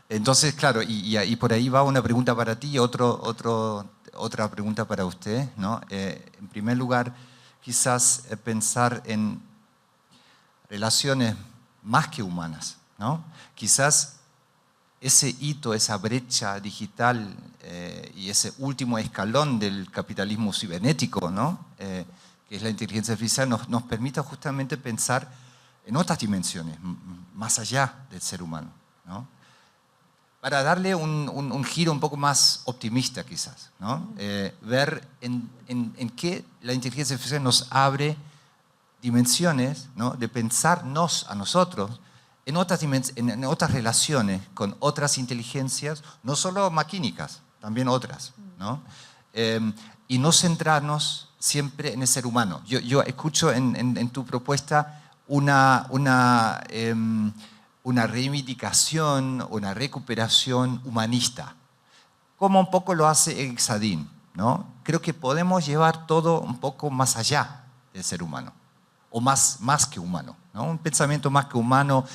S6: Entonces, claro, y por ahí va una pregunta para ti y otra pregunta para usted, ¿no? En primer lugar, quizás pensar en relaciones más que humanas, ¿no? Quizás ese hito, esa brecha digital y ese último escalón del capitalismo cibernético, ¿no? Que es la inteligencia artificial, nos permita justamente pensar en otras dimensiones, más allá del ser humano, ¿no? Para darle un giro un poco más optimista quizás, ¿no? Ver en qué la inteligencia artificial nos abre dimensiones, ¿no? De pensarnos a nosotros en otras relaciones con otras inteligencias, no solo maquínicas, también otras, ¿no? Y no centrarnos siempre en el ser humano. Yo escucho en tu propuesta una reivindicación, una recuperación humanista, como un poco lo hace Exadin, ¿no? Creo que podemos llevar todo un poco más allá del ser humano, o más que humano, ¿no? Un pensamiento más que humano.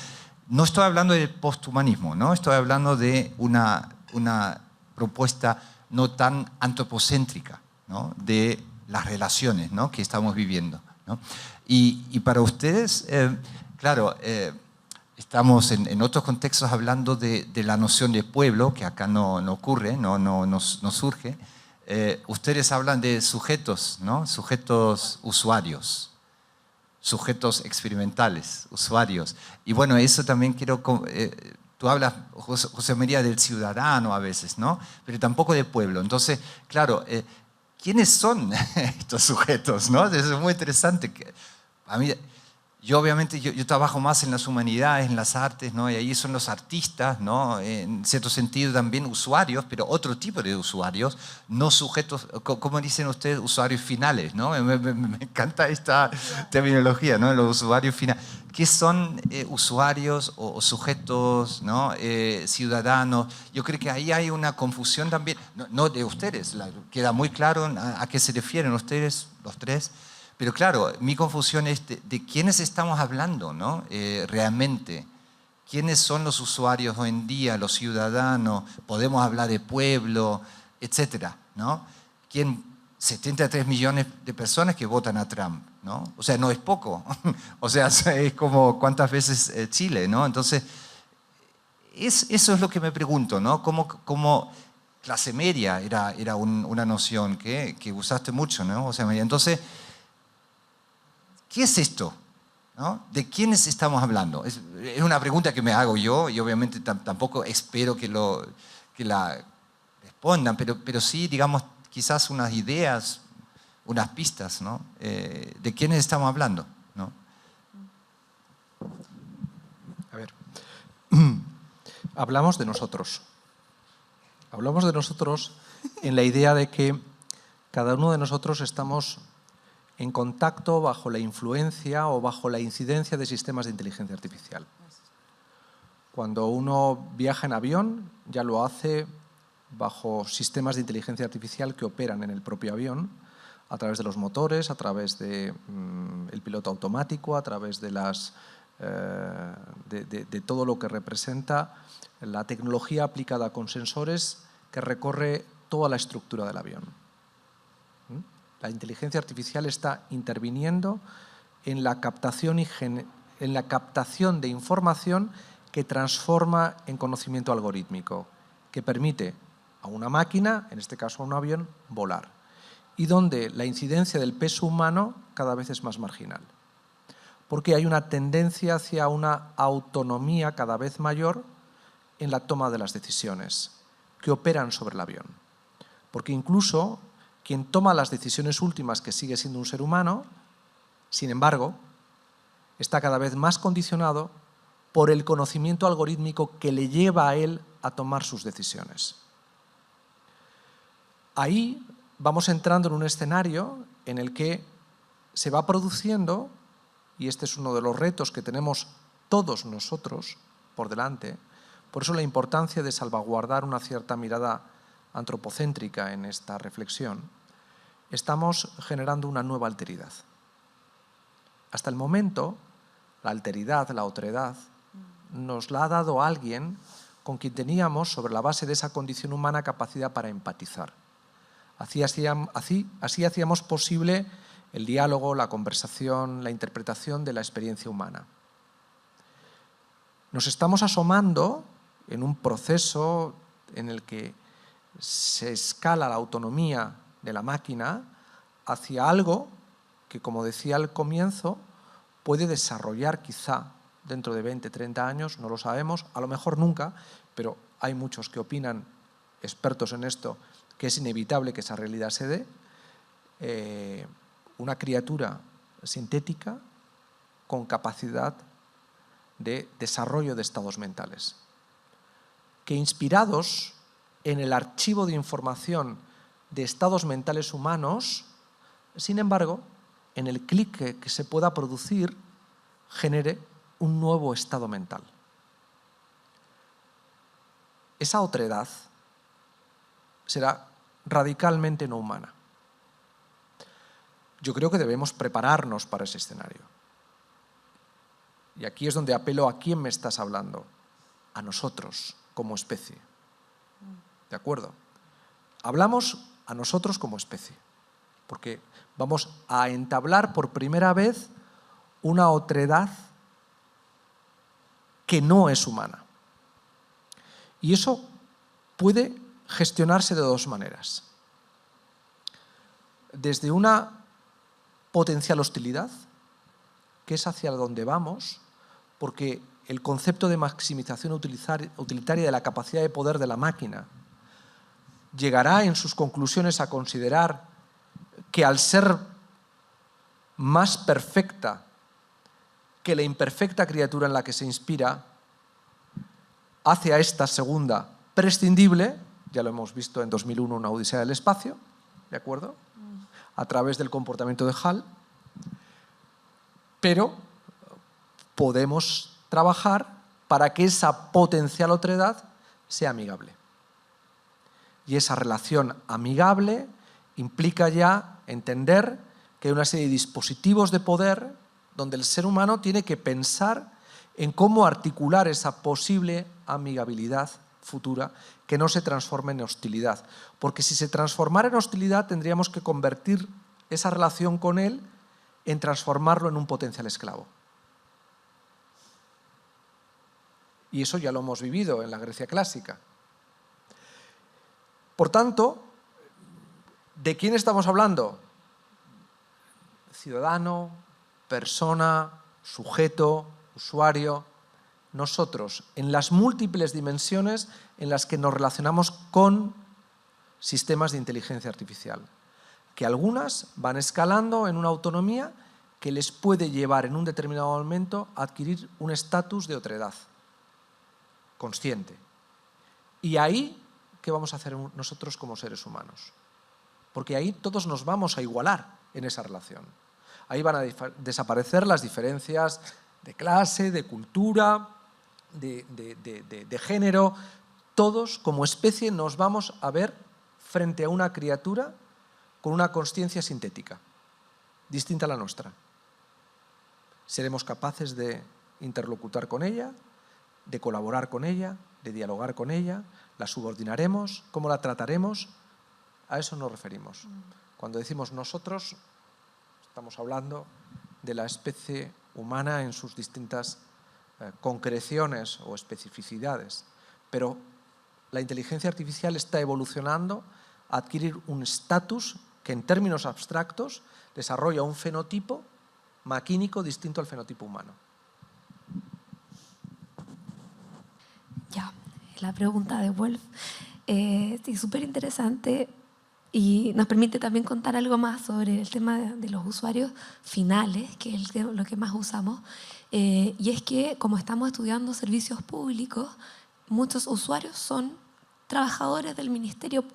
S6: No estoy hablando del posthumanismo, ¿no? Estoy hablando de una propuesta no tan antropocéntrica, ¿no? De las relaciones, ¿no? Que estamos viviendo, ¿no? Y para ustedes, claro, estamos en otros contextos hablando de la noción de pueblo, que acá no ocurre, no surge. Ustedes hablan de sujetos, ¿no? Sujetos usuarios, sujetos experimentales, usuarios. Y bueno, eso también quiero... tú hablas, José María, del ciudadano a veces, ¿no? Pero tampoco de pueblo. Entonces, claro, ¿quiénes son estos sujetos, ¿no? Eso es muy interesante. A mí, yo obviamente yo trabajo más en las humanidades, en las artes, ¿no? Y ahí son los artistas, ¿no? En cierto sentido también usuarios, pero otro tipo de usuarios, no sujetos, como dicen ustedes, usuarios finales, ¿no? Me encanta esta terminología, ¿no? Los usuarios finales. ¿Qué son usuarios o sujetos, ¿no? Ciudadanos? Yo creo que ahí hay una confusión también, no de ustedes, queda muy claro a qué se refieren ustedes, los tres. Pero claro, mi confusión es de quiénes estamos hablando, ¿no? Realmente. ¿Quiénes son los usuarios hoy en día, los ciudadanos? Podemos hablar de pueblo, etcétera, ¿no? 73 millones de personas que votan a Trump, ¿no? O sea, no es poco. O sea, es como cuántas veces Chile, ¿no? Entonces, eso es lo que me pregunto, ¿no? ¿Cómo clase media era una noción que usaste mucho, ¿no? O sea, entonces... ¿Qué es esto? ¿No? ¿De quiénes estamos hablando? Es una pregunta que me hago yo y obviamente tampoco espero que la respondan, pero sí, digamos, quizás unas ideas, unas pistas, ¿no? ¿De quiénes estamos hablando? ¿No?
S3: A ver, hablamos de nosotros. Hablamos de nosotros en la idea de que cada uno de nosotros estamos en contacto bajo la influencia o bajo la incidencia de sistemas de inteligencia artificial. Cuando uno viaja en avión, ya lo hace bajo sistemas de inteligencia artificial que operan en el propio avión, a través de los motores, a través del piloto automático, a través de todo lo que representa la tecnología aplicada con sensores que recorre toda la estructura del avión. La inteligencia artificial está interviniendo en la captación de información que transforma en conocimiento algorítmico, que permite a una máquina, en este caso a un avión, volar. y donde la incidencia del peso humano cada vez es más marginal. Porque hay una tendencia hacia una autonomía cada vez mayor en la toma de las decisiones que operan sobre el avión. Porque incluso quien toma las decisiones últimas, que sigue siendo un ser humano, sin embargo, está cada vez más condicionado por el conocimiento algorítmico que le lleva a él a tomar sus decisiones. Ahí vamos entrando en un escenario en el que se va produciendo, y este es uno de los retos que tenemos todos nosotros por delante, por eso la importancia de salvaguardar una cierta mirada antropocéntrica en esta reflexión, estamos generando una nueva alteridad. Hasta el momento, la alteridad, la otredad, nos la ha dado alguien con quien teníamos, sobre la base de esa condición humana, capacidad para empatizar. Así hacíamos posible el diálogo, la conversación, la interpretación de la experiencia humana. Nos estamos asomando en un proceso en el que se escala la autonomía de la máquina hacia algo que, como decía al comienzo, puede desarrollar quizá dentro de 20, 30 años, no lo sabemos, a lo mejor nunca, pero hay muchos que opinan, expertos en esto, que es inevitable que esa realidad se dé, una criatura sintética con capacidad de desarrollo de estados mentales, que inspirados en el archivo de información de estados mentales humanos, sin embargo, en el clic que se pueda producir, genere un nuevo estado mental. Esa otredad será radicalmente no humana. Yo creo que debemos prepararnos para ese escenario. Y aquí es donde apelo a quién me estás hablando, a nosotros como especie. ¿De acuerdo? Hablamos a nosotros como especie, porque vamos a entablar por primera vez una otredad que no es humana. Y eso puede gestionarse de dos maneras. Desde una potencial hostilidad, que es hacia donde vamos, porque el concepto de maximización utilitaria de la capacidad de poder de la máquina llegará en sus conclusiones a considerar que al ser más perfecta que la imperfecta criatura en la que se inspira, hace a esta segunda prescindible, ya lo hemos visto en 2001, una Odisea del espacio, ¿de acuerdo? A través del comportamiento de Hall, pero podemos trabajar para que esa potencial otredad sea amigable. Y esa relación amigable implica ya entender que hay una serie de dispositivos de poder donde el ser humano tiene que pensar en cómo articular esa posible amigabilidad futura que no se transforme en hostilidad. Porque si se transformara en hostilidad, tendríamos que convertir esa relación con él en transformarlo en un potencial esclavo. Y eso ya lo hemos vivido en la Grecia clásica. Por tanto, ¿de quién estamos hablando? Ciudadano, persona, sujeto, usuario. Nosotros, en las múltiples dimensiones en las que nos relacionamos con sistemas de inteligencia artificial, que algunas van escalando en una autonomía que les puede llevar en un determinado momento a adquirir un estatus de otredad consciente. Y ahí, ¿qué vamos a hacer nosotros como seres humanos? Porque ahí todos nos vamos a igualar en esa relación. Ahí van a desaparecer las diferencias de clase, de cultura, de género. Todos como especie nos vamos a ver frente a una criatura con una consciencia sintética, distinta a la nuestra. Seremos capaces de interlocutar con ella, de colaborar con ella, de dialogar con ella, la subordinaremos, cómo la trataremos, a eso nos referimos. Cuando decimos nosotros, estamos hablando de la especie humana en sus distintas concreciones o especificidades, pero la inteligencia artificial está evolucionando a adquirir un estatus que en términos abstractos desarrolla un fenotipo maquínico distinto al fenotipo humano.
S2: Ya, la pregunta de Wolf es súper interesante y nos permite también contar algo más sobre el tema de los usuarios finales, que es lo que más usamos. Y es que como estamos estudiando servicios públicos, muchos usuarios son trabajadores del Ministerio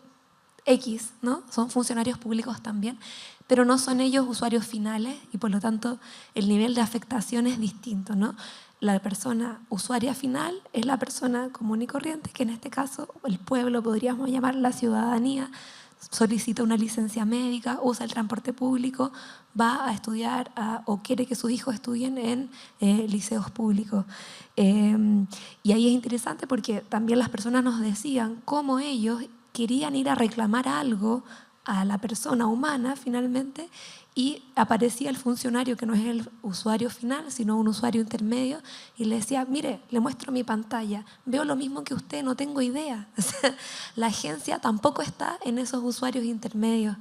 S2: X, ¿no? Son funcionarios públicos también, pero no son ellos usuarios finales y por lo tanto el nivel de afectación es distinto, ¿no? La persona usuaria final es la persona común y corriente, que en este caso el pueblo, podríamos llamar la ciudadanía, solicita una licencia médica, usa el transporte público, va a estudiar o quiere que sus hijos estudien en liceos públicos. Y ahí es interesante porque también las personas nos decían cómo ellos querían ir a reclamar algo a la persona humana finalmente y aparecía el funcionario que no es el usuario final, sino un usuario intermedio y le decía, mire, le muestro mi pantalla, veo lo mismo que usted, no tengo idea. O sea, la agencia tampoco está en esos usuarios intermedios.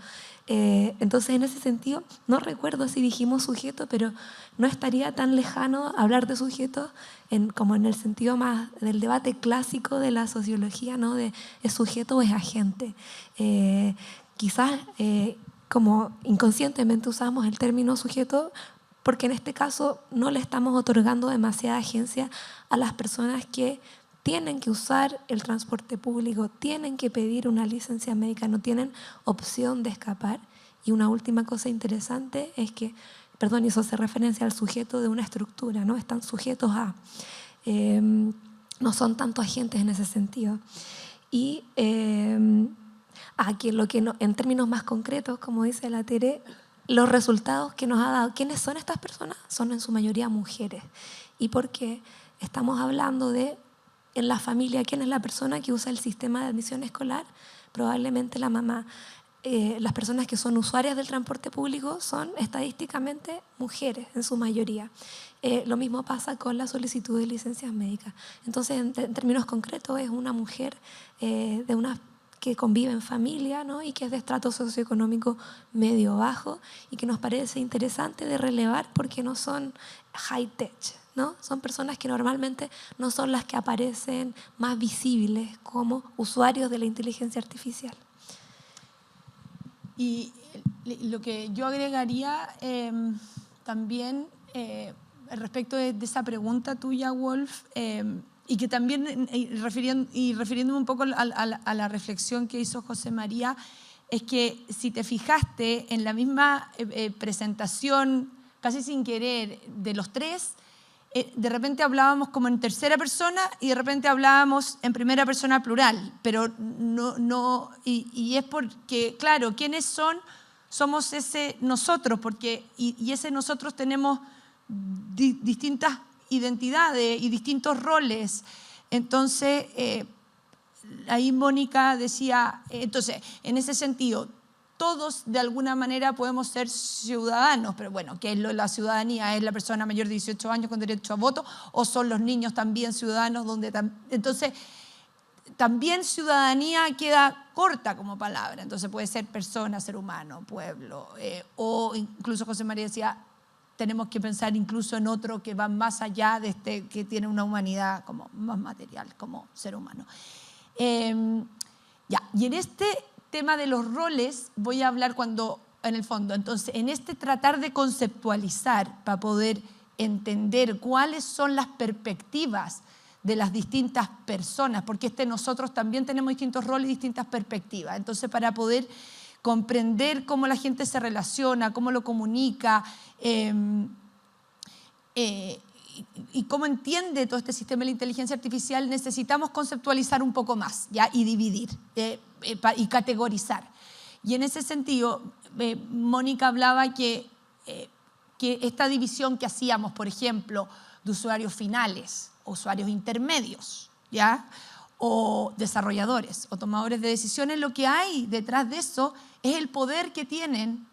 S2: Entonces, en ese sentido, no recuerdo si dijimos sujeto, pero no estaría tan lejano hablar de sujeto como en el sentido más del debate clásico de la sociología, ¿no? De ¿es sujeto o es agente? Quizás como inconscientemente usamos el término sujeto porque en este caso no le estamos otorgando demasiada agencia a las personas que tienen que usar el transporte público, tienen que pedir una licencia médica, no tienen opción de escapar. Y una última cosa interesante es que, perdón, eso hace referencia al sujeto de una estructura, ¿no? Están sujetos a, no son tanto agentes en ese sentido. Y que lo que no, en términos más concretos, como dice la Tere, los resultados que nos ha dado, ¿quiénes son estas personas? Son en su mayoría mujeres. ¿Y por qué? Estamos hablando de, en la familia, ¿quién es la persona que usa el sistema de admisión escolar? Probablemente la mamá. Las personas que son usuarias del transporte público son estadísticamente mujeres en su mayoría. Lo mismo pasa con la solicitud de licencias médicas. Entonces, en términos concretos, es una mujer que convive en familia, ¿no? Y que es de estrato socioeconómico medio-bajo y que nos parece interesante de relevar porque no son high-tech, ¿no? Son personas que normalmente no son las que aparecen más visibles como usuarios de la inteligencia artificial.
S1: Y lo que yo agregaría también respecto de esa pregunta tuya, Wolf, y que también, refiriéndome un poco a la reflexión que hizo José María, es que si te fijaste en la misma presentación, casi sin querer, de los tres, de repente hablábamos como en tercera persona y de repente hablábamos en primera persona plural, pero no y es porque, claro, ¿quiénes son? Somos ese nosotros, porque y ese nosotros tenemos distintas identidades y distintos roles. Entonces, ahí Mónica decía, entonces, en ese sentido, todos de alguna manera podemos ser ciudadanos, pero bueno, ¿qué es la ciudadanía? ¿Es la persona mayor de 18 años con derecho a voto? ¿O son los niños también ciudadanos? Entonces, también ciudadanía queda corta como palabra, entonces puede ser persona, ser humano, pueblo, o incluso José María decía, tenemos que pensar incluso en otro que va más allá de que tiene una humanidad como más material, como ser humano. Y en este tema de los roles voy a hablar en el fondo, entonces, en este tratar de conceptualizar para poder entender cuáles son las perspectivas de las distintas personas, porque nosotros también tenemos distintos roles y distintas perspectivas. Entonces, para poder comprender cómo la gente se relaciona, cómo lo comunica y cómo entiende todo este sistema de la inteligencia artificial, necesitamos conceptualizar un poco más, ¿ya? Y dividir y categorizar. Y en ese sentido, Mónica hablaba que esta división que hacíamos, por ejemplo, de usuarios finales, usuarios intermedios, ¿ya? O desarrolladores o tomadores de decisiones, lo que hay detrás de eso es el poder que tienen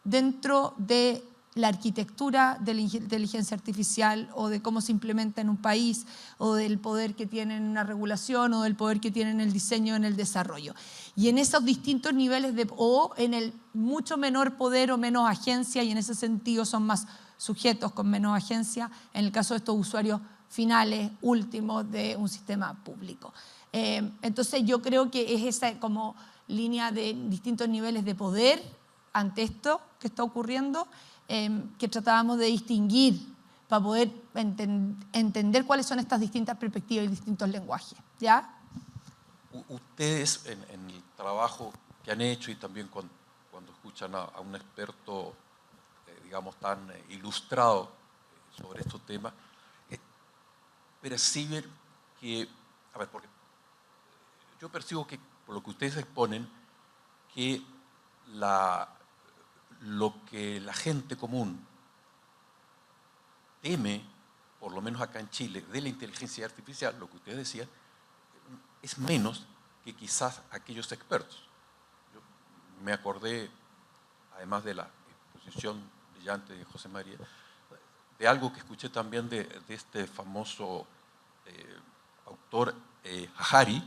S1: dentro de la arquitectura de la inteligencia artificial o de cómo se implementa en un país o del poder que tiene en una regulación o del poder que tiene en el diseño, en el desarrollo. Y en esos distintos niveles o en el mucho menor poder o menos agencia, y en ese sentido son más sujetos con menos agencia, en el caso de estos usuarios finales, últimos de un sistema público. Entonces yo creo que es esa como línea de distintos niveles de poder ante esto que está ocurriendo, que tratábamos de distinguir para poder entender cuáles son estas distintas perspectivas y distintos lenguajes. ¿Ya?
S5: Ustedes en el trabajo que han hecho y también cuando escuchan a un experto, digamos, tan ilustrado sobre estos temas, perciben que, a ver, porque yo percibo que, por lo que ustedes exponen, que lo que la gente común teme, por lo menos acá en Chile, de la inteligencia artificial, lo que ustedes decían, es menos que quizás aquellos expertos. Yo me acordé, además de la exposición brillante de José María, de algo que escuché también de este famoso autor Harari,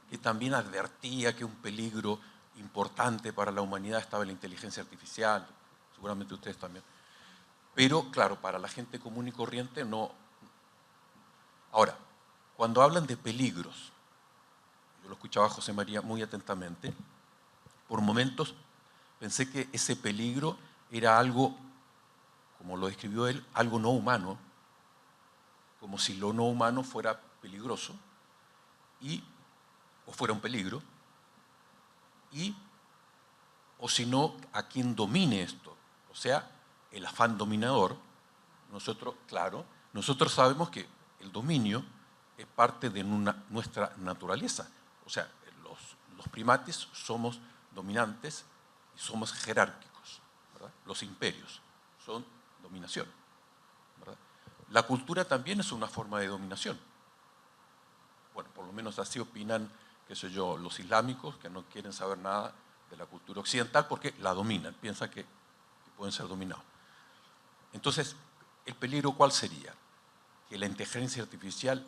S5: que también advertía que un peligro importante para la humanidad estaba en la inteligencia artificial, seguramente ustedes también. Pero, claro, para la gente común y corriente no. Ahora, cuando hablan de peligros, yo lo escuchaba a José María muy atentamente, por momentos pensé que ese peligro era algo, como lo describió él, algo no humano, como si lo no humano fuera peligroso, o fuera un peligro, o si no, a quien domine esto, o sea, el afán dominador. Nosotros, claro, nosotros sabemos que el dominio es parte de nuestra naturaleza, o sea, los primates somos dominantes y somos jerárquicos, ¿verdad? Los imperios son dominación, ¿verdad? La cultura también es una forma de dominación. Bueno, por lo menos así opinan, qué sé yo, los islámicos, que no quieren saber nada de la cultura occidental porque la dominan, piensan que pueden ser dominados. Entonces, ¿el peligro cuál sería? Que la inteligencia artificial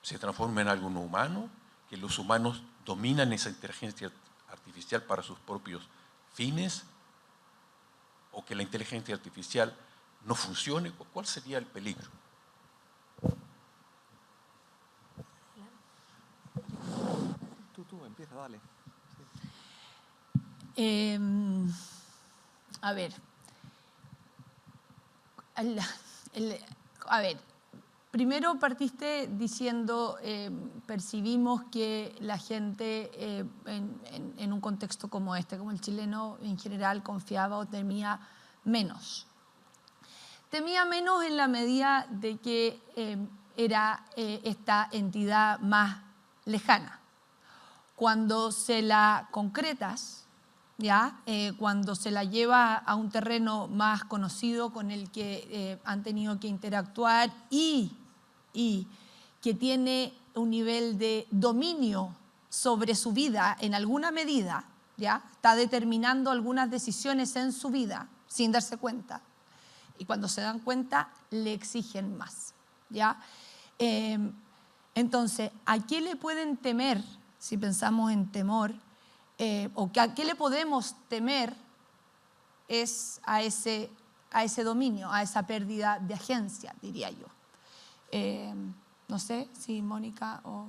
S5: se transforme en algo no humano, que los humanos dominan esa inteligencia artificial para sus propios fines, o que la inteligencia artificial no funcione. ¿Cuál sería el peligro?
S3: Tú, empieza, dale.
S1: A ver. Primero partiste diciendo, percibimos que la gente en un contexto como este, como el chileno en general, confiaba o temía menos. Temía menos en la medida de que era esta entidad más lejana. Cuando se la concretas, ¿ya? Cuando se la lleva a un terreno más conocido con el que han tenido que interactuar y que tiene un nivel de dominio sobre su vida en alguna medida, ¿ya? Está determinando algunas decisiones en su vida sin darse cuenta. Y cuando se dan cuenta, le exigen más, ¿ya? Entonces, ¿a qué le pueden temer, si pensamos en temor, o a qué le podemos temer es a ese dominio, a esa pérdida de agencia, diría yo. No sé si Mónica o...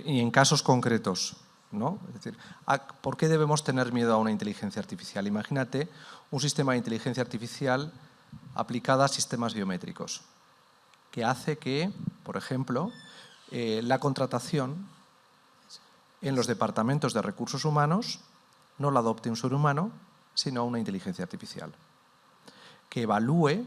S3: Y en casos concretos, ¿no? Es decir, ¿por qué debemos tener miedo a una inteligencia artificial? Imagínate un sistema de inteligencia artificial aplicada a sistemas biométricos, que hace que, por ejemplo, la contratación en los departamentos de recursos humanos no la adopte un ser humano, sino una inteligencia artificial, que evalúe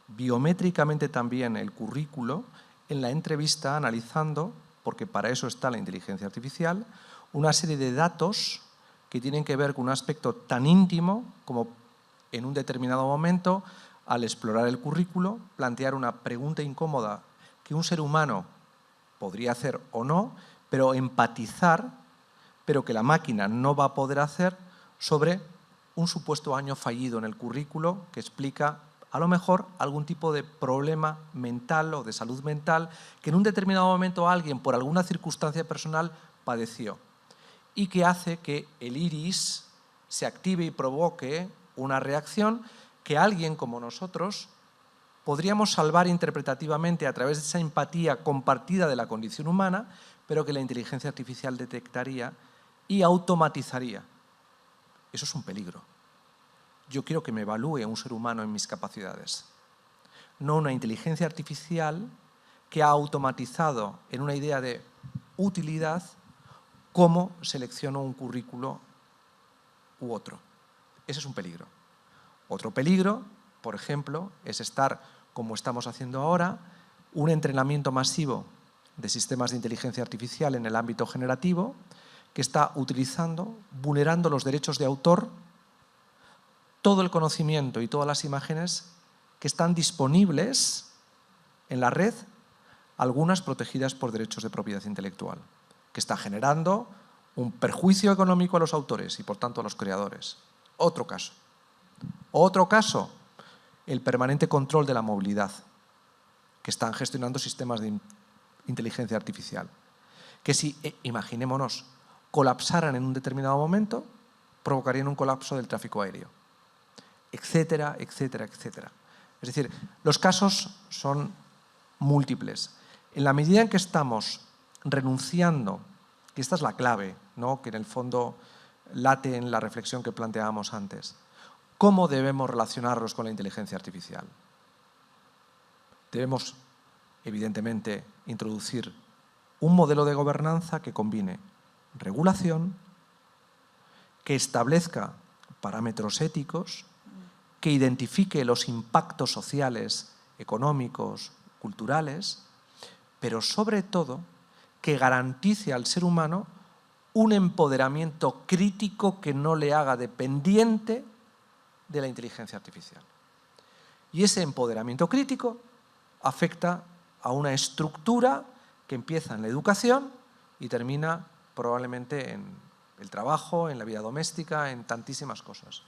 S3: biométricamente también el currículo en la entrevista, analizando, porque para eso está la inteligencia artificial, una serie de datos que tienen que ver con un aspecto tan íntimo como en un determinado momento, al explorar el currículo, plantear una pregunta incómoda que un ser humano podría hacer o no, pero empatizar, pero que la máquina no va a poder hacer sobre un supuesto año fallido en el currículo que explica a lo mejor algún tipo de problema mental o de salud mental que en un determinado momento alguien por alguna circunstancia personal padeció y que hace que el iris se active y provoque una reacción que alguien como nosotros podríamos salvar interpretativamente a través de esa empatía compartida de la condición humana, pero que la inteligencia artificial detectaría y automatizaría. Eso es un peligro. Yo quiero que me evalúe un ser humano en mis capacidades, no una inteligencia artificial que ha automatizado en una idea de utilidad cómo selecciono un currículo u otro. Ese es un peligro. Otro peligro, por ejemplo, es estar, como estamos haciendo ahora, un entrenamiento masivo de sistemas de inteligencia artificial en el ámbito generativo que está utilizando, vulnerando los derechos de autor, todo el conocimiento y todas las imágenes que están disponibles en la red, algunas protegidas por derechos de propiedad intelectual, que está generando un perjuicio económico a los autores y, por tanto, a los creadores. Otro caso. Otro caso, el permanente control de la movilidad, que están gestionando sistemas de inteligencia artificial, que si, imaginémonos, colapsaran en un determinado momento, provocarían un colapso del tráfico aéreo, etcétera, etcétera, etcétera. Es decir, los casos son múltiples. En la medida en que estamos renunciando, que esta es la clave, ¿no?, que en el fondo late en la reflexión que planteábamos antes, ¿cómo debemos relacionarnos con la inteligencia artificial? Debemos, evidentemente, introducir un modelo de gobernanza que combine regulación, que establezca parámetros éticos, que identifique los impactos sociales, económicos, culturales, pero sobre todo que garantice al ser humano un empoderamiento crítico que no le haga dependiente de la inteligencia artificial. Y ese empoderamiento crítico afecta a una estructura que empieza en la educación y termina probablemente en el trabajo, en la vida doméstica, en tantísimas cosas.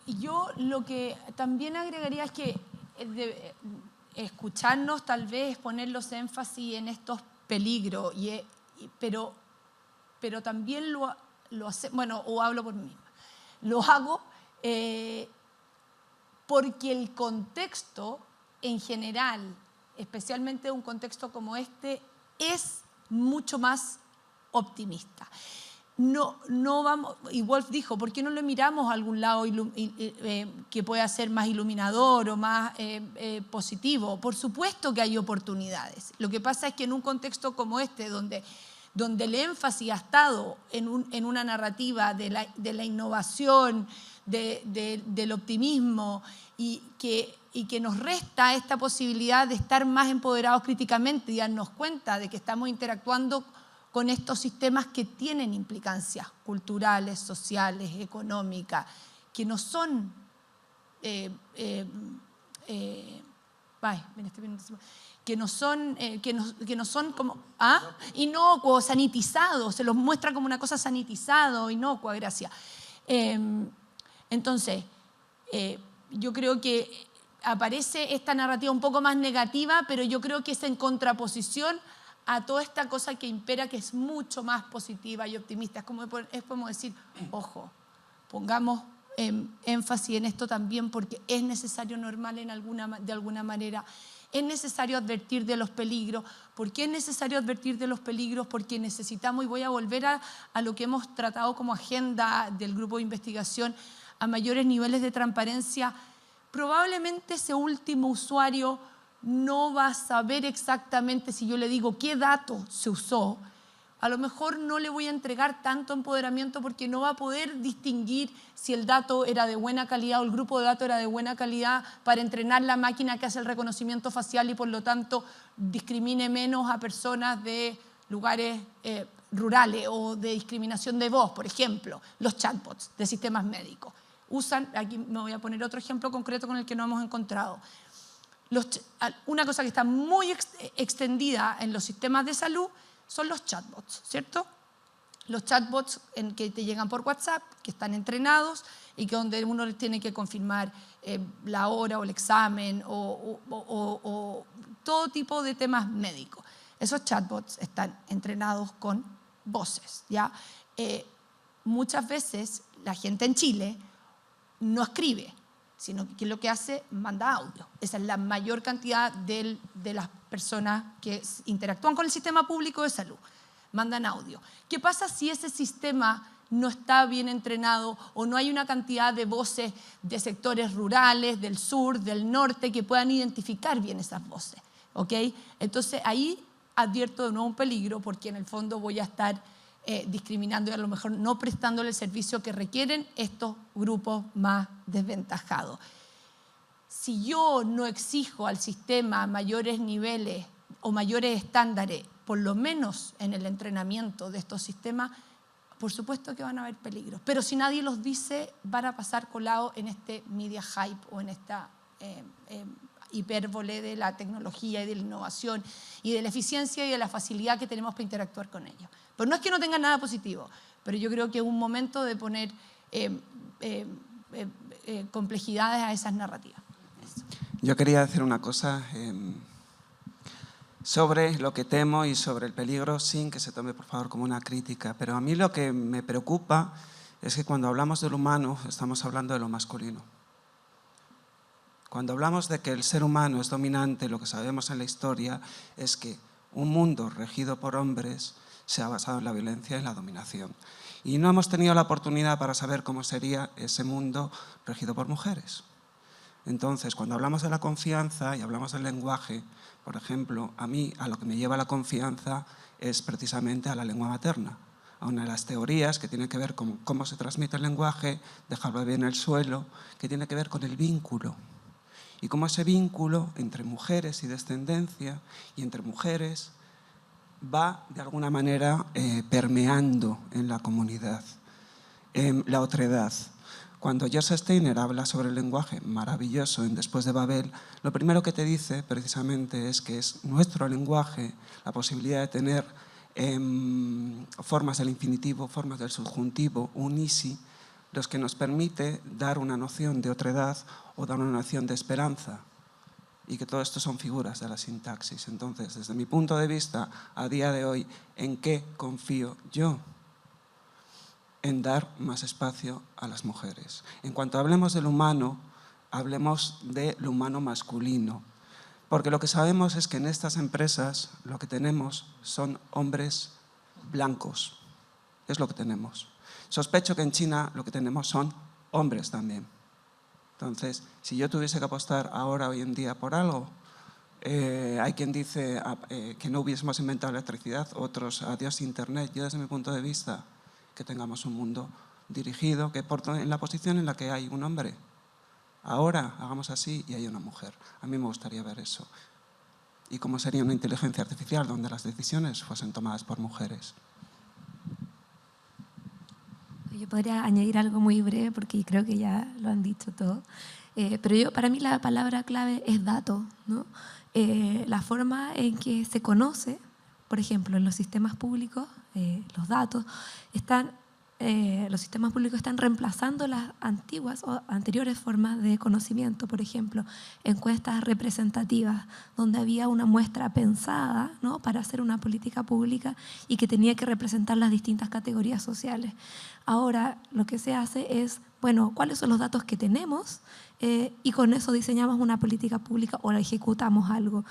S1: Yo lo que también agregaría es que escucharnos tal vez poner los énfasis en estos peligros, pero también lo hace, bueno, o hablo por mí misma, lo hago porque el contexto en general, especialmente un contexto como este, es mucho más optimista. No vamos, y Wolf dijo, ¿por qué no lo miramos a algún lado que pueda ser más iluminador o más positivo? Por supuesto que hay oportunidades. Lo que pasa es que en un contexto como este, donde el énfasis ha estado en una narrativa de la innovación, del optimismo y que nos resta esta posibilidad de estar más empoderados críticamente y darnos cuenta de que estamos interactuando con estos sistemas que tienen implicancias culturales, sociales, económicas, que no son como inocuos, sanitizados, se los muestra como una cosa sanitizada o inocua, gracias. Entonces, yo creo que aparece esta narrativa un poco más negativa, pero yo creo que es en contraposición a toda esta cosa que impera, que es mucho más positiva y optimista. Es como decir, ojo, pongamos énfasis en esto también porque es necesario normal de alguna manera. Es necesario advertir de los peligros. ¿Por qué es necesario advertir de los peligros? Porque necesitamos, y voy a volver a lo que hemos tratado como agenda del grupo de investigación, a mayores niveles de transparencia. Probablemente ese último usuario no va a saber exactamente si yo le digo qué dato se usó. A lo mejor no le voy a entregar tanto empoderamiento porque no va a poder distinguir si el dato era de buena calidad o el grupo de datos era de buena calidad para entrenar la máquina que hace el reconocimiento facial y por lo tanto discrimine menos a personas de lugares rurales o de discriminación de voz, por ejemplo, los chatbots de sistemas médicos. Aquí me voy a poner otro ejemplo concreto con el que no hemos encontrado. Una cosa que está muy extendida en los sistemas de salud son los chatbots, ¿cierto? los chatbots que te llegan por WhatsApp, que están entrenados y que donde uno les tiene que confirmar la hora o el examen o todo tipo de temas médicos. Esos chatbots están entrenados con voces, ¿ya? Muchas veces la gente en Chile no escribe, sino que lo que hace, manda audio. Esa es la mayor cantidad de las personas que interactúan con el sistema público de salud. Mandan audio. ¿Qué pasa si ese sistema no está bien entrenado o no hay una cantidad de voces de sectores rurales, del sur, del norte, que puedan identificar bien esas voces? ¿Ok? Entonces ahí advierto de nuevo un peligro, porque en el fondo voy a estar discriminando y a lo mejor no prestándole el servicio que requieren estos grupos más desventajados. Si yo no exijo al sistema mayores niveles o mayores estándares, por lo menos en el entrenamiento de estos sistemas, por supuesto que van a haber peligros. Pero si nadie los dice, van a pasar colados en este media hype o en esta hipérbole de la tecnología y de la innovación y de la eficiencia y de la facilidad que tenemos para interactuar con ellos. Pero no es que no tengan nada positivo, pero yo creo que es un momento de poner complejidades a esas narrativas. Eso.
S7: Yo quería decir una cosa sobre lo que temo y sobre el peligro, sin que se tome, por favor, como una crítica. Pero a mí lo que me preocupa es que cuando hablamos del humano, estamos hablando de lo masculino. Cuando hablamos de que el ser humano es dominante, lo que sabemos en la historia es que un mundo regido por hombres se ha basado en la violencia y en la dominación. Y no hemos tenido la oportunidad para saber cómo sería ese mundo regido por mujeres. Entonces, cuando hablamos de la confianza y hablamos del lenguaje, por ejemplo, a mí a lo que me lleva la confianza es precisamente a la lengua materna, a una de las teorías que tiene que ver con cómo se transmite el lenguaje, dejarlo bien en el suelo, que tiene que ver con el vínculo. Y cómo ese vínculo entre mujeres y descendencia y entre mujeres va de alguna manera permeando en la comunidad, la otredad. Cuando Joseph Steiner habla sobre el lenguaje maravilloso en Después de Babel, lo primero que te dice precisamente es que es nuestro lenguaje, la posibilidad de tener formas del infinitivo, formas del subjuntivo, un isi, los que nos permite dar una noción de otredad o dar una noción de esperanza. Y que todo esto son figuras de la sintaxis. Entonces, desde mi punto de vista, a día de hoy, ¿en qué confío yo? En dar más espacio a las mujeres. En cuanto hablemos del humano, hablemos de lo humano masculino. Porque lo que sabemos es que en estas empresas lo que tenemos son hombres blancos. Es lo que tenemos. Sospecho que en China lo que tenemos son hombres también. Entonces, si yo tuviese que apostar ahora, hoy en día, por algo, hay quien dice que no hubiésemos inventado la electricidad, otros adiós Internet. Yo, desde mi punto de vista, que tengamos un mundo dirigido, que en la posición en la que hay un hombre. Ahora hagamos así y hay una mujer. A mí me gustaría ver eso. Y cómo sería una inteligencia artificial donde las decisiones fuesen tomadas por mujeres.
S2: Yo podría añadir algo muy breve porque creo que ya lo han dicho todo. Pero para mí la palabra clave es dato, ¿no? La forma en que se conoce, por ejemplo, en los sistemas públicos, los datos los sistemas públicos están reemplazando las antiguas o anteriores formas de conocimiento. Por ejemplo, encuestas representativas, donde había una muestra pensada, ¿no?, para hacer una política pública y que tenía que representar las distintas categorías sociales. Ahora lo que se hace es, bueno, ¿cuáles son los datos que tenemos? Y con eso diseñamos una política pública o ejecutamos algo.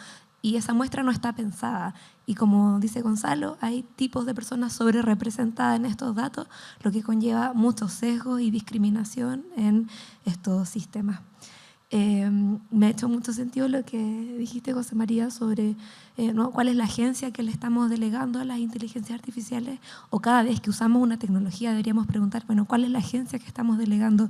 S2: Y esa muestra no está pensada. Y como dice Gonzalo, hay tipos de personas sobre representadas en estos datos, lo que conlleva muchos sesgos y discriminación en estos sistemas. Me ha hecho mucho sentido lo que dijiste, José María, sobre ¿no?, cuál es la agencia que le estamos delegando a las inteligencias artificiales, o cada vez que usamos una tecnología deberíamos preguntar, bueno, ¿cuál es la agencia que estamos delegando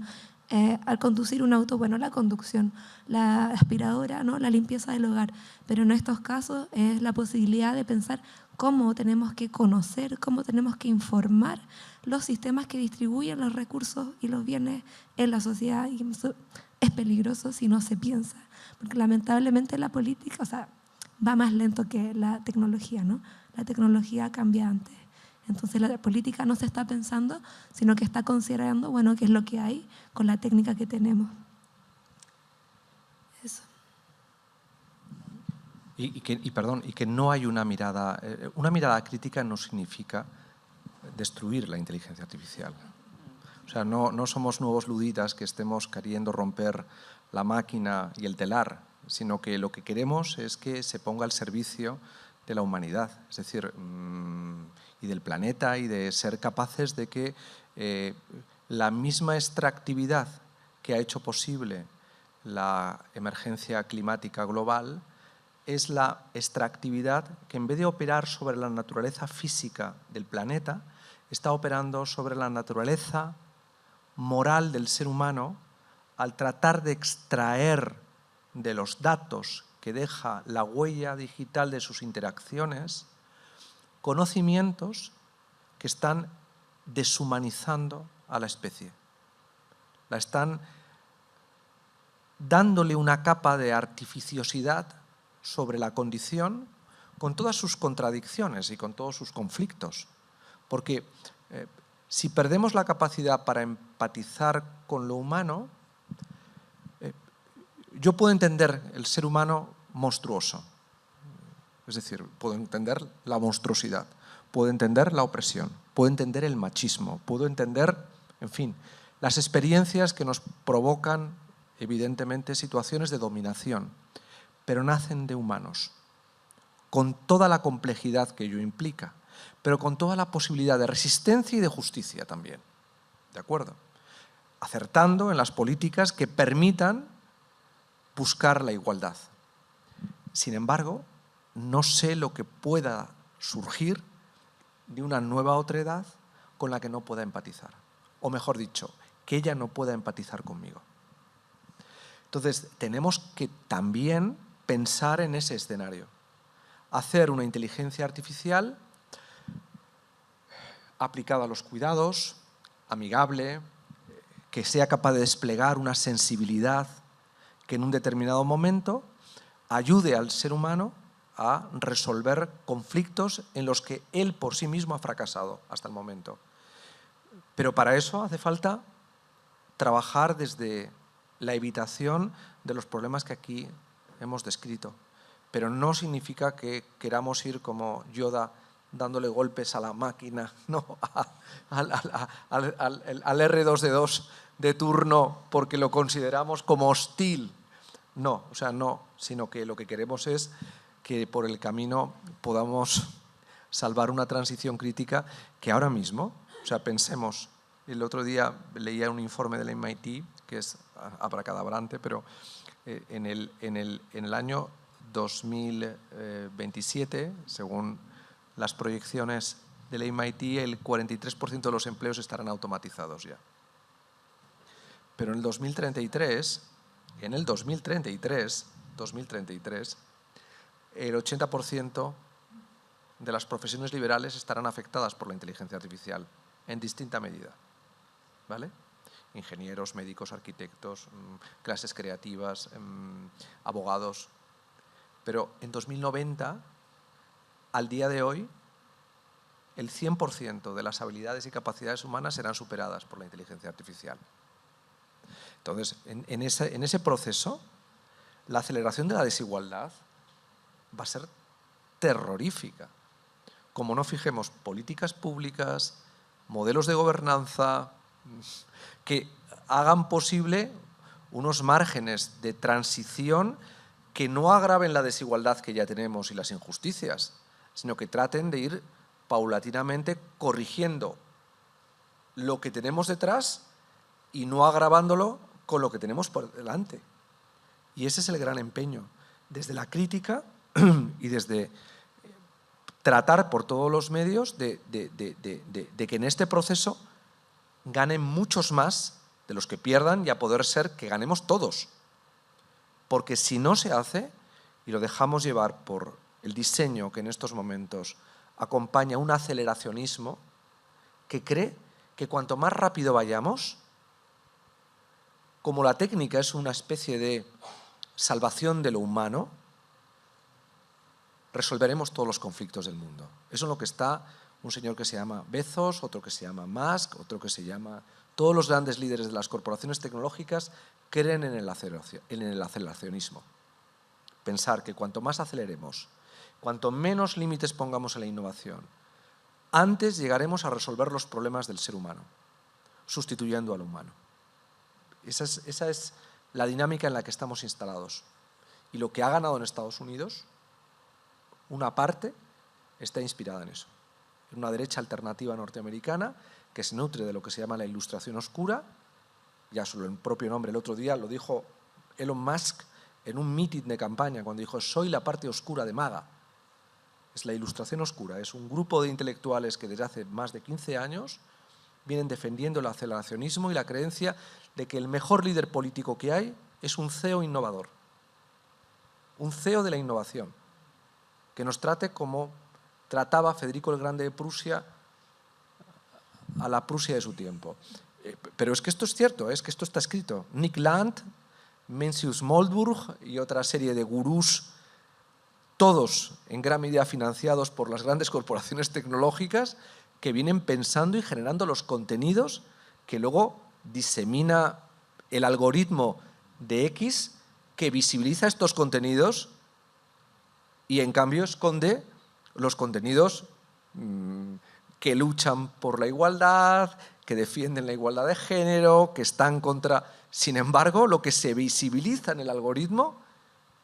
S2: al conducir un auto? Bueno, la conducción, la aspiradora, ¿no?, la limpieza del hogar. Pero en estos casos es la posibilidad de pensar cómo tenemos que conocer, cómo tenemos que informar los sistemas que distribuyen los recursos y los bienes en la sociedad. Y es peligroso si no se piensa, porque lamentablemente la política, va más lento que la tecnología, ¿no? La tecnología cambia antes Entonces la política no se está pensando, sino que está considerando, bueno, qué es lo que hay con la técnica que tenemos. Eso.
S3: Y que no hay una mirada crítica no significa destruir la inteligencia artificial. O sea, no somos nuevos luditas que estemos queriendo romper la máquina y el telar, sino que lo que queremos es que se ponga al servicio de la humanidad, es decir, y del planeta, y de ser capaces de que la misma extractividad que ha hecho posible la emergencia climática global es la extractividad que, en vez de operar sobre la naturaleza física del planeta, está operando sobre la naturaleza moral del ser humano al tratar de extraer de los datos que deja la huella digital de sus interacciones conocimientos que están deshumanizando a la especie. La están dándole una capa de artificiosidad sobre la condición, con todas sus contradicciones y con todos sus conflictos. Porque si perdemos la capacidad para empatizar con lo humano, yo puedo entender el ser humano monstruoso. Es decir, puedo entender la monstruosidad, puedo entender la opresión, puedo entender el machismo, puedo entender, en fin, las experiencias que nos provocan, evidentemente, situaciones de dominación, pero nacen de humanos, con toda la complejidad que ello implica, pero con toda la posibilidad de resistencia y de justicia también, ¿de acuerdo? Acertando en las políticas que permitan buscar la igualdad. Sin embargo, no sé lo que pueda surgir de una nueva otredad con la que no pueda empatizar. O mejor dicho, que ella no pueda empatizar conmigo. Entonces, tenemos que también pensar en ese escenario. Hacer una inteligencia artificial aplicada a los cuidados, amigable, que sea capaz de desplegar una sensibilidad que en un determinado momento ayude al ser humano a resolver conflictos en los que él por sí mismo ha fracasado hasta el momento. Pero para eso hace falta trabajar desde la evitación de los problemas que aquí hemos descrito. Pero no significa que queramos ir como Yoda dándole golpes a la máquina, no, al R2D2 de turno porque lo consideramos como hostil. No, o sea, no, sino que lo que queremos es que por el camino podamos salvar una transición crítica que ahora mismo, o sea, pensemos, el otro día leía un informe del MIT que es abracadabrante, pero en el año 2027, según las proyecciones del MIT, el 43% de los empleos estarán automatizados ya. Pero en el 2033, el 80% de las profesiones liberales estarán afectadas por la inteligencia artificial en distinta medida, ¿vale? Ingenieros, médicos, arquitectos, clases creativas, abogados. Pero en 2090, al día de hoy, el 100% de las habilidades y capacidades humanas serán superadas por la inteligencia artificial. Entonces, en ese proceso, la aceleración de la desigualdad va a ser terrorífica. Como no fijemos políticas públicas, modelos de gobernanza que hagan posible unos márgenes de transición que no agraven la desigualdad que ya tenemos y las injusticias, sino que traten de ir paulatinamente corrigiendo lo que tenemos detrás y no agravándolo con lo que tenemos por delante. Y ese es el gran empeño, desde la crítica y desde tratar por todos los medios de que en este proceso ganen muchos más de los que pierdan y a poder ser que ganemos todos. Porque si no se hace y lo dejamos llevar por el diseño que en estos momentos acompaña un aceleracionismo que cree que cuanto más rápido vayamos, como la técnica es una especie de salvación de lo humano, resolveremos todos los conflictos del mundo. Eso es lo que está Un señor que se llama Bezos, otro que se llama Musk, otro que se llama... Todos los grandes líderes de las corporaciones tecnológicas creen en el aceleracionismo. Pensar que cuanto más aceleremos, cuanto menos límites pongamos en la innovación, antes llegaremos a resolver los problemas del ser humano, sustituyendo al humano. Esa es la dinámica en la que estamos instalados. Y lo que ha ganado en Estados Unidos, una parte, está inspirada en eso. En una derecha alternativa norteamericana que se nutre de lo que se llama la ilustración oscura. Ya solo el propio nombre, el otro día lo dijo Elon Musk en un meeting de campaña, cuando dijo: soy la parte oscura de MAGA. Es la ilustración oscura, es un grupo de intelectuales que desde hace más de 15 años vienen defendiendo el aceleracionismo y la creencia de que el mejor líder político que hay es un CEO innovador, un CEO de la innovación, que nos trate como trataba Federico el Grande de Prusia a la Prusia de su tiempo. Pero es que esto es cierto, es que esto está escrito. Nick Land, Mencius Moldburg y otra serie de gurús, todos en gran medida financiados por las grandes corporaciones tecnológicas, que vienen pensando y generando los contenidos que luego disemina el algoritmo de X, que visibiliza estos contenidos y en cambio esconde los contenidos que luchan por la igualdad, que defienden la igualdad de género, que están contra... Sin embargo, lo que se visibiliza en el algoritmo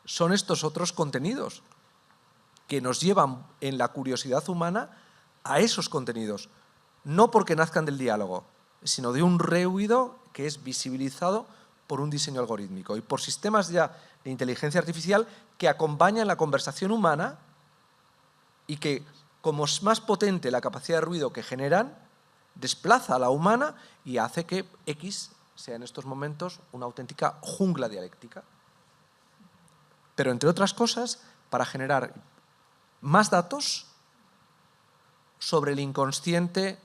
S3: son estos otros contenidos que nos llevan en la curiosidad humana a esos contenidos, no porque nazcan del diálogo, sino de un rehuido que es visibilizado por un diseño algorítmico y por sistemas ya de inteligencia artificial que acompañan la conversación humana y que, como es más potente la capacidad de ruido que generan, desplaza a la humana y hace que X sea en estos momentos una auténtica jungla dialéctica. Pero, entre otras cosas, para generar más datos sobre el inconsciente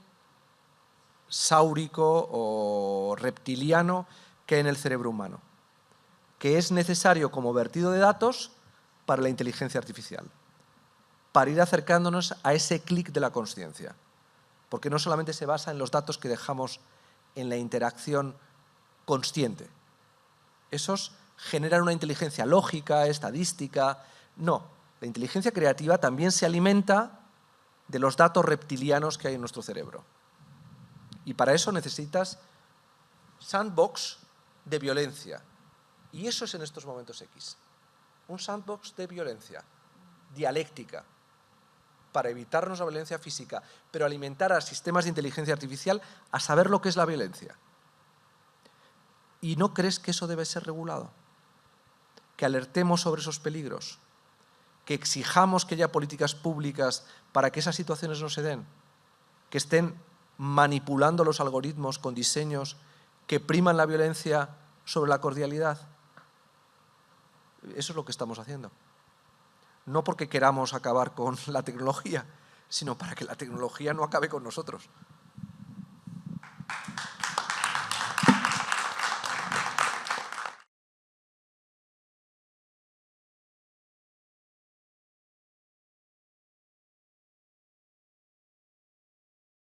S3: sáurico o reptiliano que hay en el cerebro humano, que es necesario como vertido de datos para la inteligencia artificial, para ir acercándonos a ese clic de la consciencia, porque no solamente se basa en los datos que dejamos en la interacción consciente. Esos generan una inteligencia lógica, estadística. No, la inteligencia creativa también se alimenta de los datos reptilianos que hay en nuestro cerebro. Y para eso necesitas sandbox de violencia. Y eso es en estos momentos X. Un sandbox de violencia, dialéctica, para evitarnos la violencia física, pero alimentar a sistemas de inteligencia artificial a saber lo que es la violencia. ¿Y no crees que eso debe ser regulado? Que alertemos sobre esos peligros, que exijamos que haya políticas públicas para que esas situaciones no se den, que estén manipulando los algoritmos con diseños que priman la violencia sobre la cordialidad. Eso es lo que estamos haciendo. No porque queramos acabar con la tecnología, sino para que la tecnología no acabe con nosotros.